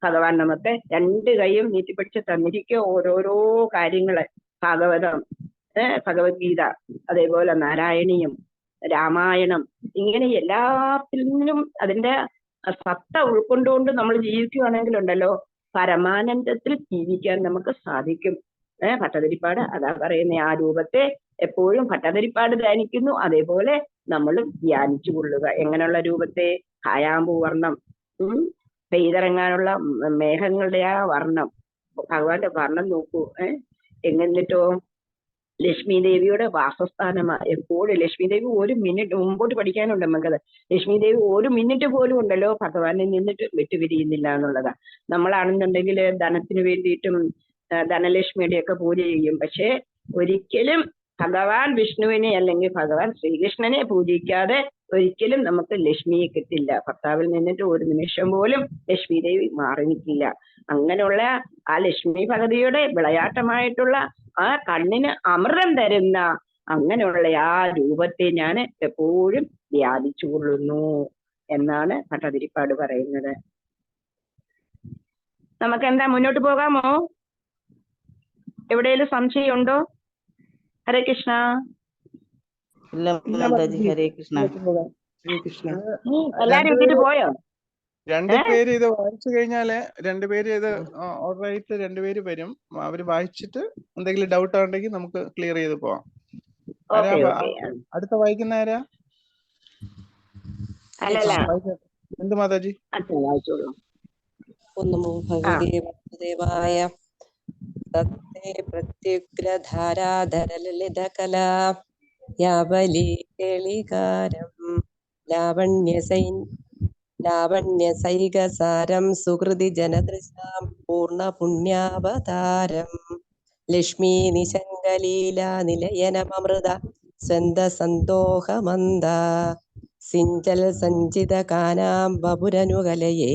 ഭഗവാൻ നമുക്ക് രണ്ട് കൈയും നീട്ടിപ്പിടിച്ച് തന്നിരിക്കുക ഓരോരോ കാര്യങ്ങള്. ഭാഗവതം, ഭഗവത്ഗീത, അതേപോലെ നാരായണീയം, രാമായണം, ഇങ്ങനെ എല്ലാത്തിൽ നിന്നും അതിന്റെ സത്ത ഉൾക്കൊണ്ടുകൊണ്ട് നമ്മൾ ജീവിക്കുകയാണെങ്കിലുണ്ടല്ലോ പരമാനന്ദത്തിൽ ജീവിക്കാൻ നമുക്ക് സാധിക്കും. ഭട്ടതിരിപ്പാട് അതാ പറയുന്ന ആ രൂപത്തെ എപ്പോഴും ഭട്ടതിരിപ്പാട് ധ്യാനിക്കുന്നു. അതേപോലെ നമ്മൾ ധ്യാനിച്ചു കൊള്ളുക. എങ്ങനെയുള്ള രൂപത്തെ? കായാമ്പൂ വർണ്ണം, പെയ്തിറങ്ങാനുള്ള മേഘങ്ങളുടെ ആ വർണ്ണം, ഭഗവാന്റെ വർണ്ണം നോക്കൂ. എന്നിട്ടോ ലക്ഷ്മി ദേവിയുടെ വാസസ്ഥാനമാണ് എപ്പോഴും. ലക്ഷ്മി ദേവി ഒരു മിനിറ്റ് മുമ്പോട്ട് പഠിക്കാനുണ്ട് നമുക്കത്. ലക്ഷ്മി ദേവി ഒരു മിനിറ്റ് പോലും ഉണ്ടല്ലോ ഭഗവാനെ നിന്നിട്ട് വിട്ടുപിരിയുന്നില്ല എന്നുള്ളതാ. നമ്മളാണെന്നുണ്ടെങ്കിൽ ധനത്തിന് വേണ്ടിയിട്ടും ധനലക്ഷ്മിയുടെ ഒക്കെ പൂജ ചെയ്യും. പക്ഷെ ഒരിക്കലും ഭഗവാൻ വിഷ്ണുവിനെ അല്ലെങ്കിൽ ഭഗവാൻ ശ്രീകൃഷ്ണനെ പൂജിക്കാതെ ഒരിക്കലും നമുക്ക് ലക്ഷ്മിയെ കിട്ടില്ല. ഭർത്താവിൽ നിന്നിട്ട് ഒരു നിമിഷം പോലും ലക്ഷ്മി ദേവി മാറി നിൽക്കില്ല. അങ്ങനെയുള്ള ആ ലക്ഷ്മി ഭഗതിയുടെ വിളയാട്ടമായിട്ടുള്ള ആ കണ്ണിന് അമൃതം തരുന്ന അങ്ങനെയുള്ള ആ രൂപത്തെ ഞാൻ എപ്പോഴും ധ്യാനിച്ചു കൊള്ളുന്നു എന്നാണ് ഭട്ടതിരിപ്പാട് പറയുന്നത്. നമുക്ക് എന്താ മുന്നോട്ട് പോകാമോ? എവിടെയെങ്കിലും സംശയമുണ്ടോ? ഹരേ കൃഷ്ണ. ഹരേ കൃഷ്ണ. എല്ലാരും വിട്ടിട്ട് പോയോ? രണ്ടുപേര് ഇത് വായിച്ചു കഴിഞ്ഞാല് രണ്ടുപേര് ഇത് ഓൾറൈറ്റ് രണ്ടുപേര് വരും. അവര് വായിച്ചിട്ട് എന്തെങ്കിലും ഡൗട്ട് ഉണ്ടെങ്കിൽ നമുക്ക് ക്ലിയർ ചെയ്ത് പോവാം. അടുത്ത വായിക്കുന്ന ആരാ? എന്ത് മാതാജി? വായിച്ചോളൂ. നമോ ഭഗവതേ വാസുദേവായ. തത്തേ പ്രത്യുഗ്രധാരാധര ലളിതകലാ യാവലീ കേളികാരം ലാവണ്യസൈകസാരം സുഹൃതി ജനദൃശാം പൂർണ്ണ പുണ്യാവതാരം ലക്ഷ്മീ നിശങ്കലീലാ നിലയനമൃത സ്വന്ത സന്തോഹമന്ദ സിഞ്ചൽ സഞ്ചിതകാനാം ബപുരനുകലയേ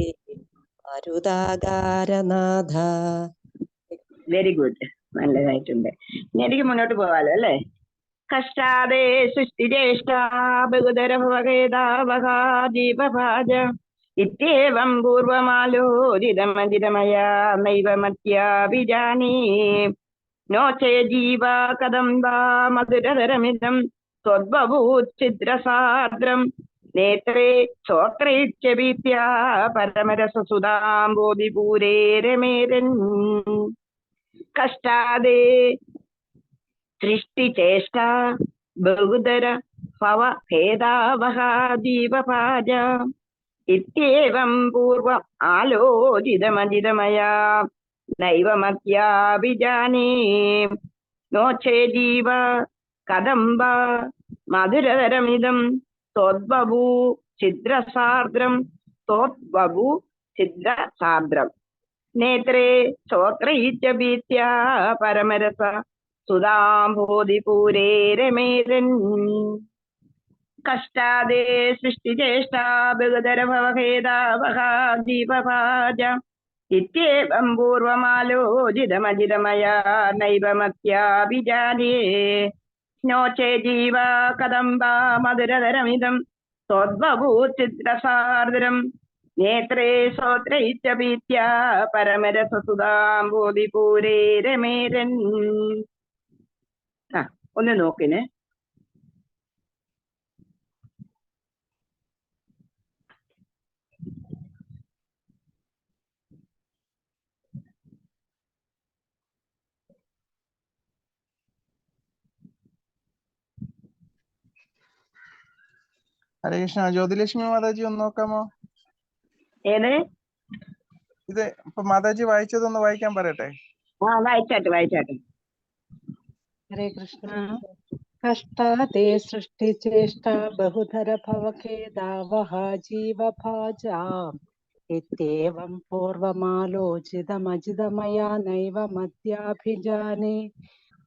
മാരുതാകാരനാഥ. Very good, നല്ലതായിട്ടുണ്ട്. ഇനി എനിക്ക് മുന്നോട്ട് പോകാലോ അല്ലേ? കഷ്ടാദേ സൃഷ്ടിജ്യേഷ്ഠാ ബഹുതരഭവഗേദാവഹാദീപഭാജ ഇത്യേവം പൂർവമാലോചിതമജിതമയാ നൈവ മത്യാഭിജാനീ നോ ചേ ജീവ കഥം വാ മധുരതരമിദം ത്വദ്ബഭൂച്ഛിദ്രസാദ്രം നേത്രേ ശ്രോത്രേച്ഛ ഭീത്യാ പരമരസസുധാംബോധിപൂരേ രമേരൻ. കഷ്ടാദേ സൃഷ്ടിചേഷ്ട ബഹുതര ഭവ ഭേദാവഹാദീപഭാജ ഇത്യേവം പൂർവം ആലോചിതമജിതമയാ നൈവ മത്യാഭിജാനീ നോ ചേ ജീവ കഥം വാ മധുരതരമിദം ത്വദ്ബഭൂ ഛിദ്രസാർദ്രം നേത്രേ ശ്രോത്രൈശ്ച ഭീത്യാ പരമരസ സുധാംബോധിപൂരേ രമേരൻ. കഷ്ടാദേ സൃഷ്ടിജ്യേഷ്ഠാ ബഹുതരഭവഭേദാവഹാദീപഭാജ ഇത്യേവം പൂർവമാലോചിതമജിതമയാ നൈവ മത്യാഭിജാനീ നോ ചേ ജീവ കഥം വാ മധുരതരമിദം ത്വദ്ബഭൂച്ഛിദ്രസാർദ്രം നേത്രേ ശ്രോത്രൈശ്ച ഭീത്യ പരമരസസുതാംബോധിപൂരേ രമേരൻ. ആ ഒന്ന് നോക്കിന്. ഹരേ കൃഷ്ണ. ജ്യോതിലക്ഷ്മി മാതാജി ഒന്ന് നോക്കാമോ? ഏത്? ഇത് ഇപ്പൊ മാതാജി വായിച്ചതൊന്ന് വായിക്കാൻ പറയട്ടെ. വായിച്ചാട്ടെ. ഹരേ കൃഷ്ണ. കഷ്ടാതേ സൃഷ്ടിചേഷ്ട ബഹുധര ഭവഖേദാവഹ ജീവഭാജാം ഇത്യേവം പൂർവമാലോചിതമജിതമയാ നൈവ മധ്യാഭിജാനെ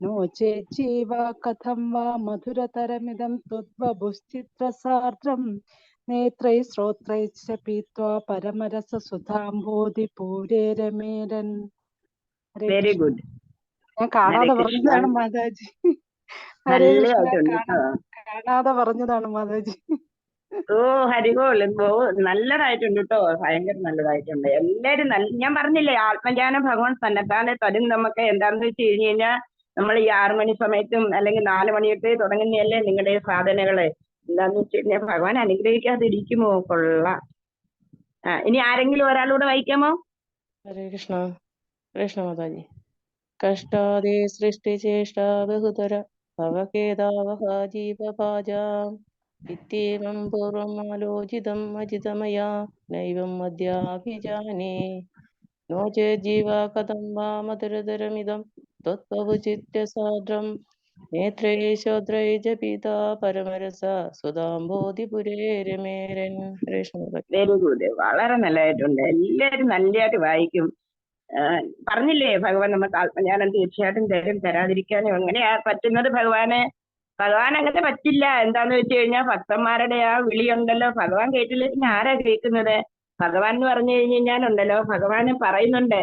നോ ചേത് ജീവ കഥം വാ മധുരതരമിദം ത്വദ്വപുശ്ചിത്രസാർദ്രം നേത്രൈ ശ്രോത്രൈശ്ച പീത്വാ പരമരസസുധാംബോധിപൂരേ രമേരൻ. ഹരേ വെരി കൃഷ്ണ. ഗുഡ്. ഞാൻ കാണാതെ പറഞ്ഞതാണ് മാതാജി. ഹരേ കൃഷ്ണ. നല്ലതായിട്ടുണ്ട് കേട്ടോ. കാണാതെ പറഞ്ഞതാണ് മാതാജി. ഓ ഹരികോൾ നല്ലതായിട്ടുണ്ട് കേട്ടോ. ഭയങ്കര നല്ലതായിട്ടുണ്ട്. എല്ലാരും ഞാൻ പറഞ്ഞില്ലേ, ആത്മജ്ഞാനം ഭഗവാൻ തന്നെത്താനെ തരും നമുക്ക്. എന്താണെന്ന് വെച്ച് കഴിഞ്ഞ് കഴിഞ്ഞാൽ നമ്മൾ ഈ 6 മണി സമയത്തും അല്ലെങ്കിൽ 4 മണിയൊക്കെ തുടങ്ങുന്നതല്ലേ നിങ്ങളുടെ സാധനകള്. എന്താന്ന് വെച്ച് കഴിഞ്ഞാൽ ഭഗവാൻ അനുഗ്രഹിക്കാതിരിക്കുമോ? കൊള്ളാം. ഇനി ആരെങ്കിലും ഒരാളൂടെ വായിക്കാമോ? ഹരേ കൃഷ്ണ. കൃഷ്ണ മാതാജി. കഷ്ടാദേ സൃഷ്ടിചേഷ്ട ബഹുതര ഭവഖേദാവഹ ജീവഭാജാം ഇത്യേവം പൂർവമാലോചിതം അജിതമയാ നൈവം മധ്യാഭിജാനെ നോ ചേത് ജീവ കഥം വാ മധുരതരമിദം ത്വദ്വപുശ്ചിത്രസാർദ്രം നേത്രൈ ശ്രോത്രൈ ച പീതാ പരമരസ സുധാംബോധിപുരേ രമേരൻ. കൃഷ്ണ മാതാജി. Very good. വളരെ നല്ലതായിട്ടുണ്ട്. എല്ലാരും നല്ലതായിട്ട് വായിക്കും. പറഞ്ഞില്ലേ ഭഗവാൻ നമുക്ക് ആത്മജ്ഞാനം തീർച്ചയായിട്ടും തരും. തരാതിരിക്കാനും എങ്ങനെയാ പറ്റുന്നത് ഭഗവാൻ അങ്ങനെ പറ്റില്ല. എന്താന്ന് വെച്ച് കഴിഞ്ഞാൽ ഭക്തന്മാരുടെ ആ വിളിയുണ്ടല്ലോ, ഭഗവാൻ കേട്ടില്ല പിന്നെ ആരാ കേൾക്കുന്നത്? ഭഗവാൻ എന്ന് പറഞ്ഞു കഴിഞ്ഞാലുണ്ടല്ലോ, ഭഗവാൻ പറയുന്നുണ്ട്,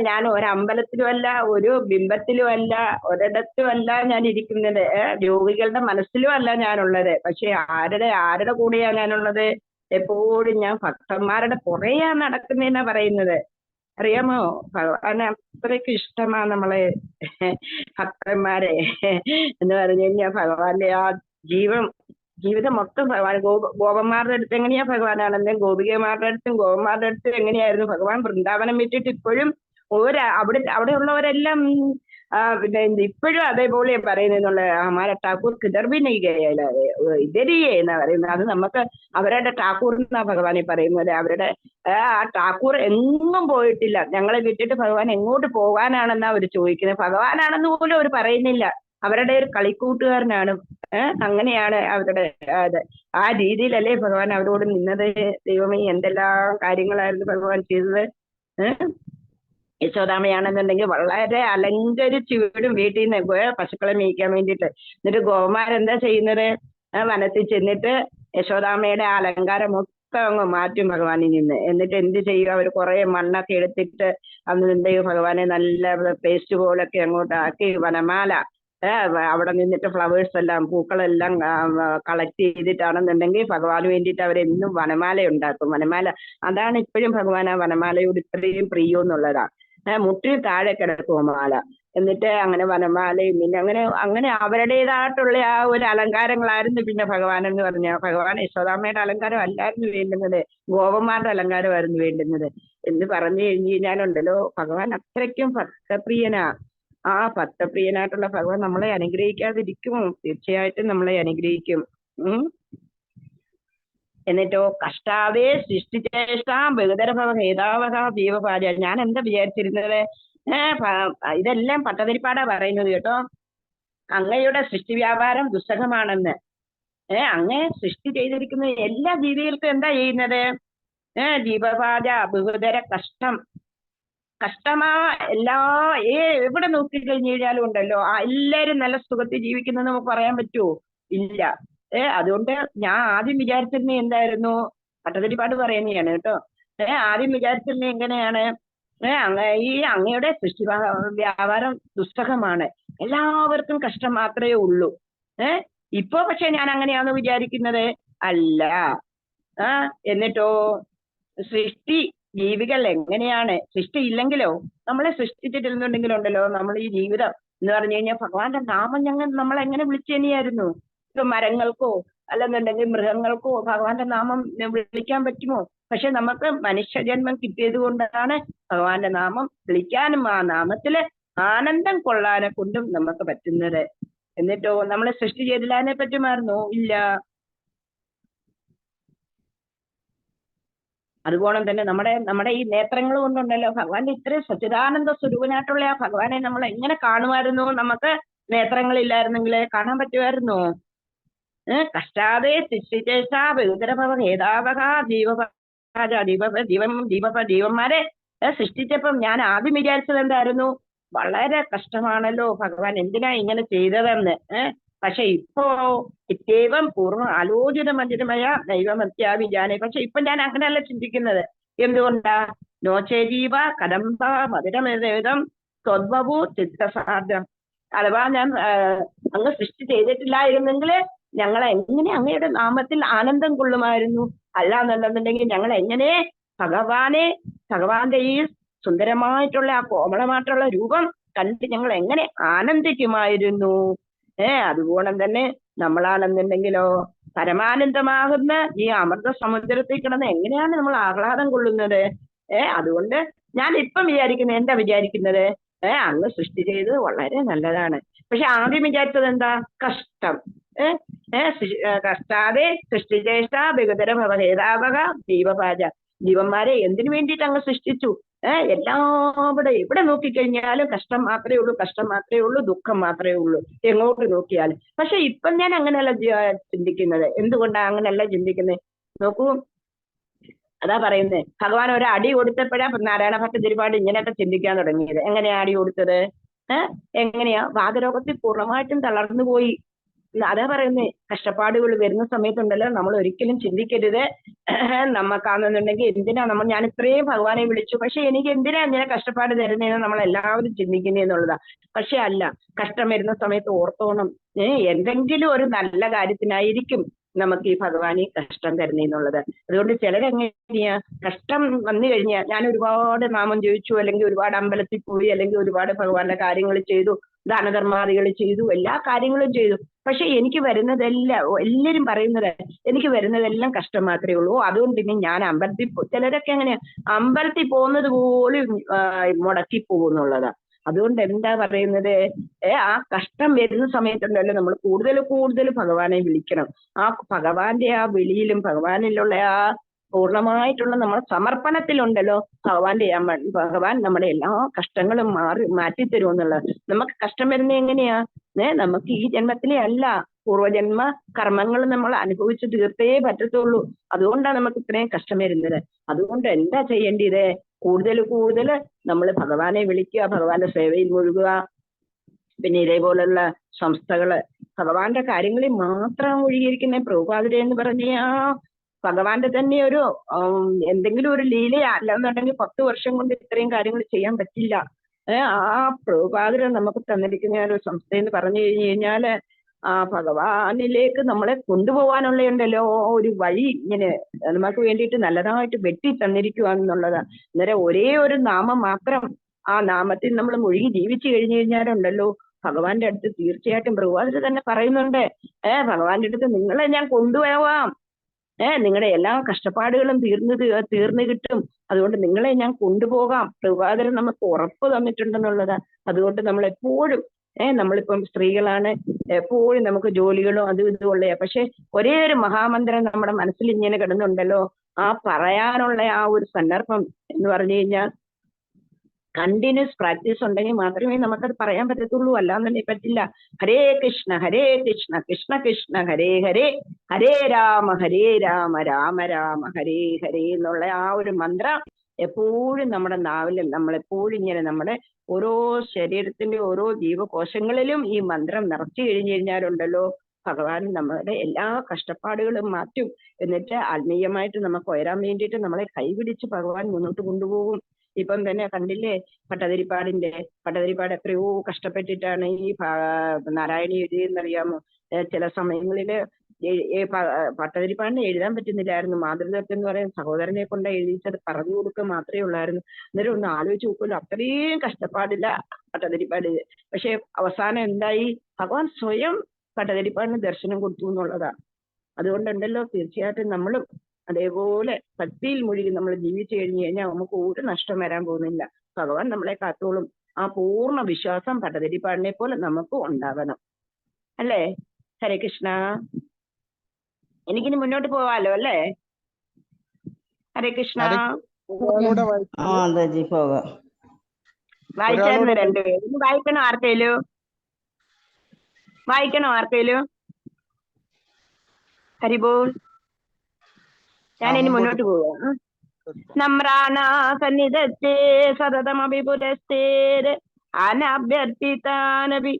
ഞാൻ ഒരമ്പലത്തിലുമല്ല, ഒരു ബിംബത്തിലുമല്ല, ഒരിടത്തുമല്ല ഞാൻ ഇരിക്കുന്നത്, രോഗികളുടെ മനസ്സിലും അല്ല ഞാനുള്ളത്. പക്ഷെ ആരുടെ കൂടെയാ ഞാനുള്ളത്? എപ്പോഴും ഞാൻ ഭക്തന്മാരുടെ പുറകെയാ നടക്കുന്നതെന്നാ പറയുന്നത്. അറിയാമോ? ഭഗവാന് അത്രയ്ക്ക് ഇഷ്ടമാ നമ്മളെ ഭക്തന്മാരെ എന്ന് പറഞ്ഞു കഴിഞ്ഞാൽ. ഭഗവാന്റെ ആ ജീവിതം മൊത്തം ഭഗവാൻ ഗോപന്മാരുടെ അടുത്ത് എങ്ങനെയാ ഭഗവാനാണെന്നും ഗോപികമാരുടെ അടുത്തും എങ്ങനെയായിരുന്നു ഭഗവാൻ. വൃന്ദാവനം വിട്ടിട്ട് ഇപ്പോഴും അവിടെ ഉള്ളവരെല്ലാം പിന്നെ ഇപ്പോഴും അതേപോലെ പറയുന്നുള്ള ഹമാര ഠാക്കൂർ കിതർ ബി നഹീ ഗയ ഇതരിയേ എന്നാ പറയുന്നത്. അത് നമുക്ക് അവരുടെ ഠാക്കൂർ എന്നാ ഭഗവാനെ പറയുന്നത്. അവരുടെ ആ ഠാക്കൂർ എങ്ങും പോയിട്ടില്ല. ഞങ്ങളെ വിട്ടിട്ട് ഭഗവാൻ എങ്ങോട്ട് പോകാനാണെന്നാ അവർ ചോദിക്കുന്നത്. ഭഗവാനാണെന്ന് പോലും അവർ പറയുന്നില്ല. അവരുടെ ഒരു കളിക്കൂട്ടുകാരനാണ്. അങ്ങനെയാണ് അവരുടെ ആ രീതിയിലല്ലേ ഭഗവാൻ അവരോട് നിന്നത്. ദൈവമേ, എന്തെല്ലാം കാര്യങ്ങളായിരുന്നു ഭഗവാൻ ചെയ്തത്. യശോദാമയാണെന്നുണ്ടെങ്കിൽ വളരെ അലങ്കരിച്ച് വീടും വീട്ടിൽ നിന്ന് പശുക്കളെ മേയ്ക്കാൻ വേണ്ടിയിട്ട്. എന്നിട്ട് ഗോമാരെന്താ ചെയ്യുന്നത്? വനത്തിൽ ചെന്നിട്ട് യശോദാമയുടെ അലങ്കാരം മൊത്തം അങ്ങ് മാറ്റും ഭഗവാനിൽ നിന്ന്. എന്നിട്ട് എന്ത് ചെയ്യും? അവർ കുറെ മണ്ണൊക്കെ എടുത്തിട്ട് അന്ന് ഭഗവാനെ നല്ല പേസ്റ്റ് പോലൊക്കെ അങ്ങോട്ട് ആക്കി വനമാല അവിടെ നിന്നിട്ട് ഫ്ലവേഴ്സ് എല്ലാം പൂക്കളെല്ലാം കളക്ട് ചെയ്തിട്ടാണെന്നുണ്ടെങ്കിൽ ഭഗവാന് വേണ്ടിയിട്ട് അവരെന്നും വനമാല ഉണ്ടാക്കും. വനമാല അതാണ് ഇപ്പോഴും ഭഗവാൻ ആ വനമാലയോട് ഇത്രയും പ്രിയമെന്നുള്ളതാ. മുട്ടിന് താഴെ കിടക്കും മാല. എന്നിട്ട് അങ്ങനെ വനമാലയും പിന്നെ അങ്ങനെ അവരുടേതായിട്ടുള്ള ആ ഒരു അലങ്കാരങ്ങളായിരുന്നു പിന്നെ ഭഗവാൻ എന്ന് പറഞ്ഞാൽ. ഭഗവാൻ യശോദാമ്മയുടെ അലങ്കാരം അല്ലായിരുന്നു വേണ്ടുന്നത്, ഗോപന്മാരുടെ അലങ്കാരമായിരുന്നു വേണ്ടുന്നത് എന്ന് പറഞ്ഞു കഴിഞ്ഞു കഴിഞ്ഞാലുണ്ടല്ലോ, ഭഗവാൻ അത്രയ്ക്കും ഭക്തപ്രിയനാ. ആ ഭക്തപ്രിയനായിട്ടുള്ള ഭഗവാൻ നമ്മളെ അനുഗ്രഹിക്കാതിരിക്കുമോ? തീർച്ചയായിട്ടും നമ്മളെ അനുഗ്രഹിക്കും. എന്നിട്ടോ കഷ്ടാവേ സൃഷ്ടിചേഷ്ടാം ബഹുതരഭവ ഹേതാവഹ ജീവഭാജ. ഞാൻ എന്താ വിചാരിച്ചിരുന്നത്? ഇതെല്ലാം പട്ടതിരിപ്പാടാ പറയുന്നത് കേട്ടോ. അങ്ങയുടെ സൃഷ്ടി വ്യാപാരം ദുസ്സഹമാണെന്ന്. അങ്ങേ സൃഷ്ടി ചെയ്തിരിക്കുന്ന എല്ലാ ജീവികൾക്കും എന്താ ചെയ്യുന്നത്? ജീവഭാജ ബഹുതര കഷ്ടമാ. എവിടെ നോക്കി കഴിഞ്ഞു കഴിഞ്ഞാലും ഉണ്ടല്ലോ എല്ലാരും നല്ല സുഖത്തിൽ ജീവിക്കുന്നത് നമുക്ക് പറയാൻ പറ്റുമോ? ഇല്ല. അതുകൊണ്ട് ഞാൻ ആദ്യം വിചാരിച്ചിരുന്നത് എന്തായിരുന്നു? പട്ടതിരിപ്പാട് പറയുന്നതാണ് കേട്ടോ. ആദ്യം വിചാരിച്ചിരുന്നത് എങ്ങനെയാണ്? അങ്ങയുടെ സൃഷ്ടി വ്യാപാരം ദുസ്സഹമാണ്, എല്ലാവർക്കും കഷ്ടം മാത്രമേ ഉള്ളൂ. ഇപ്പൊ പക്ഷെ ഞാൻ അങ്ങനെയാന്ന് വിചാരിക്കുന്നത് അല്ല. എന്നിട്ടോ സൃഷ്ടി ജീവികൾ എങ്ങനെയാണ്, സൃഷ്ടി ഇല്ലെങ്കിലോ നമ്മളെ സൃഷ്ടിച്ചിട്ടിരുന്നുണ്ടെങ്കിലുണ്ടല്ലോ നമ്മൾ ഈ ജീവിതം എന്ന് പറഞ്ഞു കഴിഞ്ഞാൽ ഭഗവാന്റെ നാമം നമ്മൾ എങ്ങനെ വിളിച്ചു തന്നെയായിരുന്നു. ഇപ്പൊ മരങ്ങൾക്കോ അല്ലെന്നുണ്ടെങ്കിൽ മൃഗങ്ങൾക്കോ ഭഗവാന്റെ നാമം വിളിക്കാൻ പറ്റുമോ? പക്ഷെ നമുക്ക് മനുഷ്യജന്മം കിട്ടിയത് കൊണ്ടാണ് ഭഗവാന്റെ നാമം വിളിക്കാനും ആ നാമത്തില് ആനന്ദം കൊള്ളാനെ കൊണ്ടും നമുക്ക് പറ്റുന്നത്. എന്നിട്ടോ നമ്മളെ സൃഷ്ടി ചെയ്തില്ലാനെ പറ്റുമായിരുന്നോ? ഇല്ല. അതുപോലെ തന്നെ നമ്മുടെ ഈ നേത്രങ്ങൾ കൊണ്ടുണ്ടല്ലോ ഭഗവാന്റെ ഇത്രയും സച്ചിദാനന്ദ സ്വരൂപനായിട്ടുള്ള ആ ഭഗവാനെ നമ്മൾ എങ്ങനെ കാണുമായിരുന്നു? നമുക്ക് നേത്രങ്ങളില്ലായിരുന്നെങ്കിൽ കാണാൻ പറ്റുമായിരുന്നോ? കഷ്ടാതെ സൃഷ്ടിചേഷ ബഹുതരഭവ ഹേതാവക ജീവന്മാരെ സൃഷ്ടിച്ചപ്പം ഞാൻ ആദ്യം വിചാരിച്ചത് എന്തായിരുന്നു? വളരെ കഷ്ടമാണല്ലോ ഭഗവാൻ എന്തിനാ ഇങ്ങനെ ചെയ്തതെന്ന്. പക്ഷെ ഇപ്പോ ഇത്യവം പൂർവ്വ ആലോചിത മഞ്ജിതമയ ദൈവമത്യാവിജാനെ. പക്ഷെ ഇപ്പൊ ഞാൻ അങ്ങനെയല്ല ചിന്തിക്കുന്നത്. എന്തുകൊണ്ടാ? നോചേജീവ കദംബ മധുരമേതം സ്വദ്ഭവു ചിത്തസാർദ്ധം. അഥവാ ഞാൻ അങ്ങ് സൃഷ്ടി ചെയ്തിട്ടില്ലായിരുന്നെങ്കിൽ ഞങ്ങൾ എങ്ങനെ അങ്ങയുടെ നാമത്തിൽ ആനന്ദം കൊള്ളുമായിരുന്നു? അല്ല എന്നുണ്ടെന്നുണ്ടെങ്കിൽ ഞങ്ങൾ എങ്ങനെ ഭഗവാന്റെ ഈ സുന്ദരമായിട്ടുള്ള ആ കോമളമായിട്ടുള്ള രൂപം കണ്ടിട്ട് ഞങ്ങൾ എങ്ങനെ ആനന്ദിക്കുമായിരുന്നു? അതുപോലെ തന്നെ നമ്മളാണെന്നുണ്ടെങ്കിലോ പരമാനന്ദമാകുന്ന ഈ അമൃത സമുദ്രത്തിൽ കിടന്ന് എങ്ങനെയാണ് നമ്മൾ ആഹ്ലാദം കൊള്ളുന്നത്? അതുകൊണ്ട് ഞാൻ ഇപ്പം എന്താ വിചാരിക്കുന്നത്? അങ്ങ് സൃഷ്ടി ചെയ്തത് വളരെ നല്ലതാണ്. പക്ഷെ ആദ്യം വിചാരിച്ചത് എന്താ? കഷ്ടം. കഷ്ടാതെ സൃഷ്ടിചേഷ്ട ബഹുതര ഭവഹേതാവക ജീവപാച. ജീവന്മാരെ എന്തിനു വേണ്ടിയിട്ട് അങ്ങ് സൃഷ്ടിച്ചു? എവിടെ നോക്കിക്കഴിഞ്ഞാലും കഷ്ടം മാത്രമേ ഉള്ളൂ, കഷ്ടം മാത്രമേ ഉള്ളൂ, ദുഃഖം മാത്രമേ ഉള്ളൂ എങ്ങോട്ട് നോക്കിയാലും. പക്ഷെ ഇപ്പം ഞാൻ അങ്ങനെയല്ല ചിന്തിക്കുന്നത്. എന്തുകൊണ്ടാ അങ്ങനെയല്ല ചിന്തിക്കുന്നത്? നോക്കൂ, അതാ പറയുന്നത്. ഭഗവാൻ ഒരു അടി കൊടുത്തപ്പോഴാ നാരായണ ഭട്ടതിരിപ്പാട് ഇങ്ങനെയൊക്കെ ചിന്തിക്കാൻ തുടങ്ങിയത്. എങ്ങനെയാ അടി കൊടുത്തത്? എങ്ങനെയാ? വാതരോഗത്തിൽ പൂർണ്ണമായിട്ടും തളർന്നു പോയി. അതാ പറയുന്നേ. കഷ്ടപ്പാടുകൾ വരുന്ന സമയത്തുണ്ടല്ലോ നമ്മൾ ഒരിക്കലും ചിന്തിക്കരുത് നമുക്കാണെന്നുണ്ടെങ്കിൽ എന്തിനാ ഞാൻ ഇത്രയും ഭഗവാനെ വിളിച്ചു, പക്ഷെ എനിക്ക് എന്തിനാ ഇങ്ങനെ കഷ്ടപ്പാട് തരുന്നതെന്ന് നമ്മൾ എല്ലാവരും ചിന്തിക്കുന്നതെന്നുള്ളതാ. പക്ഷെ അല്ല, കഷ്ടം വരുന്ന സമയത്ത് ഓർത്തോണം, എന്തെങ്കിലും ഒരു നല്ല കാര്യത്തിനായിരിക്കും നമുക്ക് ഈ ഭഗവാൻ ഈ കഷ്ടം തരുന്നതെന്നുള്ളത്. അതുകൊണ്ട് ചിലരെങ്ങനെയാ കഷ്ടം വന്നു കഴിഞ്ഞാൽ, ഞാൻ ഒരുപാട് നാമം ജപിച്ചു, അല്ലെങ്കിൽ ഒരുപാട് അമ്പലത്തിൽ പോയി, അല്ലെങ്കിൽ ഒരുപാട് ഭഗവാന്റെ കാര്യങ്ങൾ ചെയ്തു, ദാനധർമാദികൾ ചെയ്തു, എല്ലാ കാര്യങ്ങളും ചെയ്തു, പക്ഷെ എനിക്ക് എല്ലാരും പറയുന്നത് എനിക്ക് വരുന്നതെല്ലാം കഷ്ടം മാത്രമേ ഉള്ളൂ. അതുകൊണ്ട് ഇനി ഞാൻ അമ്പലത്തിൽ ചിലരൊക്കെ എങ്ങനെയാ അമ്പലത്തിൽ പോകുന്നത് പോലും മുടക്കി പോകുന്നുള്ളതാ. അതുകൊണ്ട് എന്താ പറയുന്നത്? ആ കഷ്ടം വരുന്ന സമയത്തുണ്ടല്ലോ നമ്മൾ കൂടുതൽ ഭഗവാനെ വിളിക്കണം. ആ ഭഗവാന്റെ ആ വിളിയിലും ഭഗവാനിലുള്ള ആ പൂർണ്ണമായിട്ടുള്ള നമ്മുടെ സമർപ്പണത്തിലുണ്ടല്ലോ ഭഗവാൻ നമ്മുടെ എല്ലാ കഷ്ടങ്ങളും മാറ്റിത്തരുമെന്നുള്ളത്. നമുക്ക് കഷ്ടം വരുന്നത് എങ്ങനെയാ? നമുക്ക് ഈ ജന്മത്തിലെ അല്ല, പൂർവജന്മ കർമ്മങ്ങൾ നമ്മൾ അനുഭവിച്ച് തീർത്തേ പറ്റത്തുള്ളൂ. അതുകൊണ്ടാണ് നമുക്ക് ഇത്രയും കഷ്ടം വരുന്നത്. അതുകൊണ്ട് എന്താ ചെയ്യേണ്ടത്? കൂടുതൽ നമ്മൾ ഭഗവാനെ വിളിക്കുക, ഭഗവാന്റെ സേവയിൽ മുഴുകുക. പിന്നെ ഇതേപോലുള്ള സംസ്ഥകള് ഭഗവാന്റെ കാര്യങ്ങളിൽ മാത്രം ഒഴുകിയിരിക്കുന്ന പ്രഭുപാദരെ എന്ന് പറഞ്ഞ ഭഗവാന്റെ തന്നെ ഒരു എന്തെങ്കിലും ഒരു ലീല അല്ലെന്നുണ്ടെങ്കിൽ 10 വർഷം കൊണ്ട് ഇത്രയും കാര്യങ്ങൾ ചെയ്യാൻ പറ്റില്ല. ആ പ്രഭുപാദരെ നമുക്ക് തന്നിരിക്കുന്ന ഒരു സംസ്ഥ എന്ന് പറഞ്ഞു കഴിഞ്ഞാല് ആ ഭഗവാനിലേക്ക് നമ്മളെ കൊണ്ടുപോകാനുള്ളതുണ്ടല്ലോ ഒരു വഴി ഇങ്ങനെ നമുക്ക് വേണ്ടിയിട്ട് നല്ലതായിട്ട് വെട്ടി തന്നിരിക്കുക എന്നുള്ളതാ. അന്നേരം ഒരേ ഒരു നാമം മാത്രം, ആ നാമത്തിൽ നമ്മൾ മുഴുകി ജീവിച്ചു കഴിഞ്ഞു കഴിഞ്ഞാലുണ്ടല്ലോ ഭഗവാന്റെ അടുത്ത് തീർച്ചയായിട്ടും പ്രഭുപാദര് തന്നെ പറയുന്നുണ്ട്, ഭഗവാന്റെ അടുത്ത് നിങ്ങളെ ഞാൻ കൊണ്ടുപോവാം, നിങ്ങളുടെ എല്ലാ കഷ്ടപ്പാടുകളും തീർന്നു കിട്ടും, അതുകൊണ്ട് നിങ്ങളെ ഞാൻ കൊണ്ടുപോകാം. പ്രഭുപാദര് നമുക്ക് ഉറപ്പ് തന്നിട്ടുണ്ടെന്നുള്ളതാ. അതുകൊണ്ട് നമ്മൾ എപ്പോഴും നമ്മളിപ്പം സ്ത്രീകളാണ്, എപ്പോഴും നമുക്ക് ജോലികളും അതും ഇതും ഉള്ളയാ, പക്ഷെ ഒരേ ഒരു മഹാമന്ത്രം നമ്മുടെ മനസ്സിൽ ഇങ്ങനെ കിടന്നുണ്ടല്ലോ, ആ പറയാനുള്ള ആ ഒരു സന്ദർഭം എന്ന് പറഞ്ഞു കഴിഞ്ഞാൽ കണ്ടിന്യൂസ് പ്രാക്ടീസ് ഉണ്ടെങ്കിൽ മാത്രമേ നമുക്കത് പറയാൻ പറ്റത്തുള്ളൂ, അല്ലാന്നുണ്ടെങ്കിൽ പറ്റില്ല. ഹരേ കൃഷ്ണ കൃഷ്ണ കൃഷ്ണ ഹരേ ഹരേ, ഹരേ രാമ രാമ രാമ ഹരേ ഹരേ എന്നുള്ള ആ ഒരു മന്ത്രം എപ്പോഴും നമ്മുടെ നാവിലും നമ്മളെപ്പോഴും ഇങ്ങനെ നമ്മുടെ ഓരോ ശരീരത്തിന്റെ ഓരോ ജീവകോശങ്ങളിലും ഈ മന്ത്രം നിറച്ചു കഴിഞ്ഞു കഴിഞ്ഞാലുണ്ടല്ലോ ഭഗവാൻ നമ്മുടെ എല്ലാ കഷ്ടപ്പാടുകളും മാറ്റും. എന്നിട്ട് ആത്മീയമായിട്ട് നമുക്ക് ഉയരാൻ വേണ്ടിയിട്ട് നമ്മളെ കൈപിടിച്ച് ഭഗവാൻ മുന്നോട്ട് കൊണ്ടുപോകും. ഇപ്പം തന്നെ കണ്ടില്ലേ പട്ടതിരിപ്പാട് എത്രയോ കഷ്ടപ്പെട്ടിട്ടാണ് ഈ നാരായണീയ എഴുതിയെന്നറിയാമോ? ചില സമയങ്ങളില് പട്ടതിരിപ്പാടിന് എഴുതാൻ പറ്റുന്നില്ലായിരുന്നു. മാതൃദത്തം എന്ന് പറയുന്ന സഹോദരനെ കൊണ്ട് എഴുതിച്ചത് പറഞ്ഞു കൊടുക്കുക മാത്രമേ ഉള്ളായിരുന്നു. അന്നേരം ഒന്ന് ആലോചിച്ച് നോക്കുമല്ലോ, അത്രയും കഷ്ടപ്പാടില്ല പട്ടതിരിപ്പാട്. പക്ഷെ അവസാനം എന്തായി? ഭഗവാൻ സ്വയം പട്ടതിരിപ്പാടിന് ദർശനം കൊടുത്തു എന്നുള്ളതാണ്. അതുകൊണ്ടുണ്ടല്ലോ തീർച്ചയായിട്ടും നമ്മളും അതേപോലെ ഭക്തിയിൽ മുഴുകി നമ്മൾ ജീവിച്ചു കഴിഞ്ഞു കഴിഞ്ഞാൽ നമുക്ക് ഒരു നഷ്ടം വരാൻ പോകുന്നില്ല. ഭഗവാൻ നമ്മളെ കാത്തോളും. ആ പൂർണ്ണ വിശ്വാസം പട്ടതിരിപ്പാടിനെ പോലെ നമുക്ക് ഉണ്ടാവണം, അല്ലേ? ഹരേ കൃഷ്ണ. എനിക്കിനി മുന്നോട്ട് പോവാലോ, അല്ലേ? ഹരേ കൃഷ്ണ. ഒരാളൂടെ വായിച്ചു. മാതാജി പോകാം. വായിച്ചായിരുന്നു രണ്ടുപേരും. ഇനി വായിക്കണോ ആർക്കേലും? വായിക്കണോ ആർക്കേലും? ഹരിബോൾ. ഞാനിനി മുന്നോട്ട് പോവാ. നമ്രാണ സന്നിധത്തെ സതതമഭിപുരസ്തേര് അനഭ്യർത്ഥിതാനപി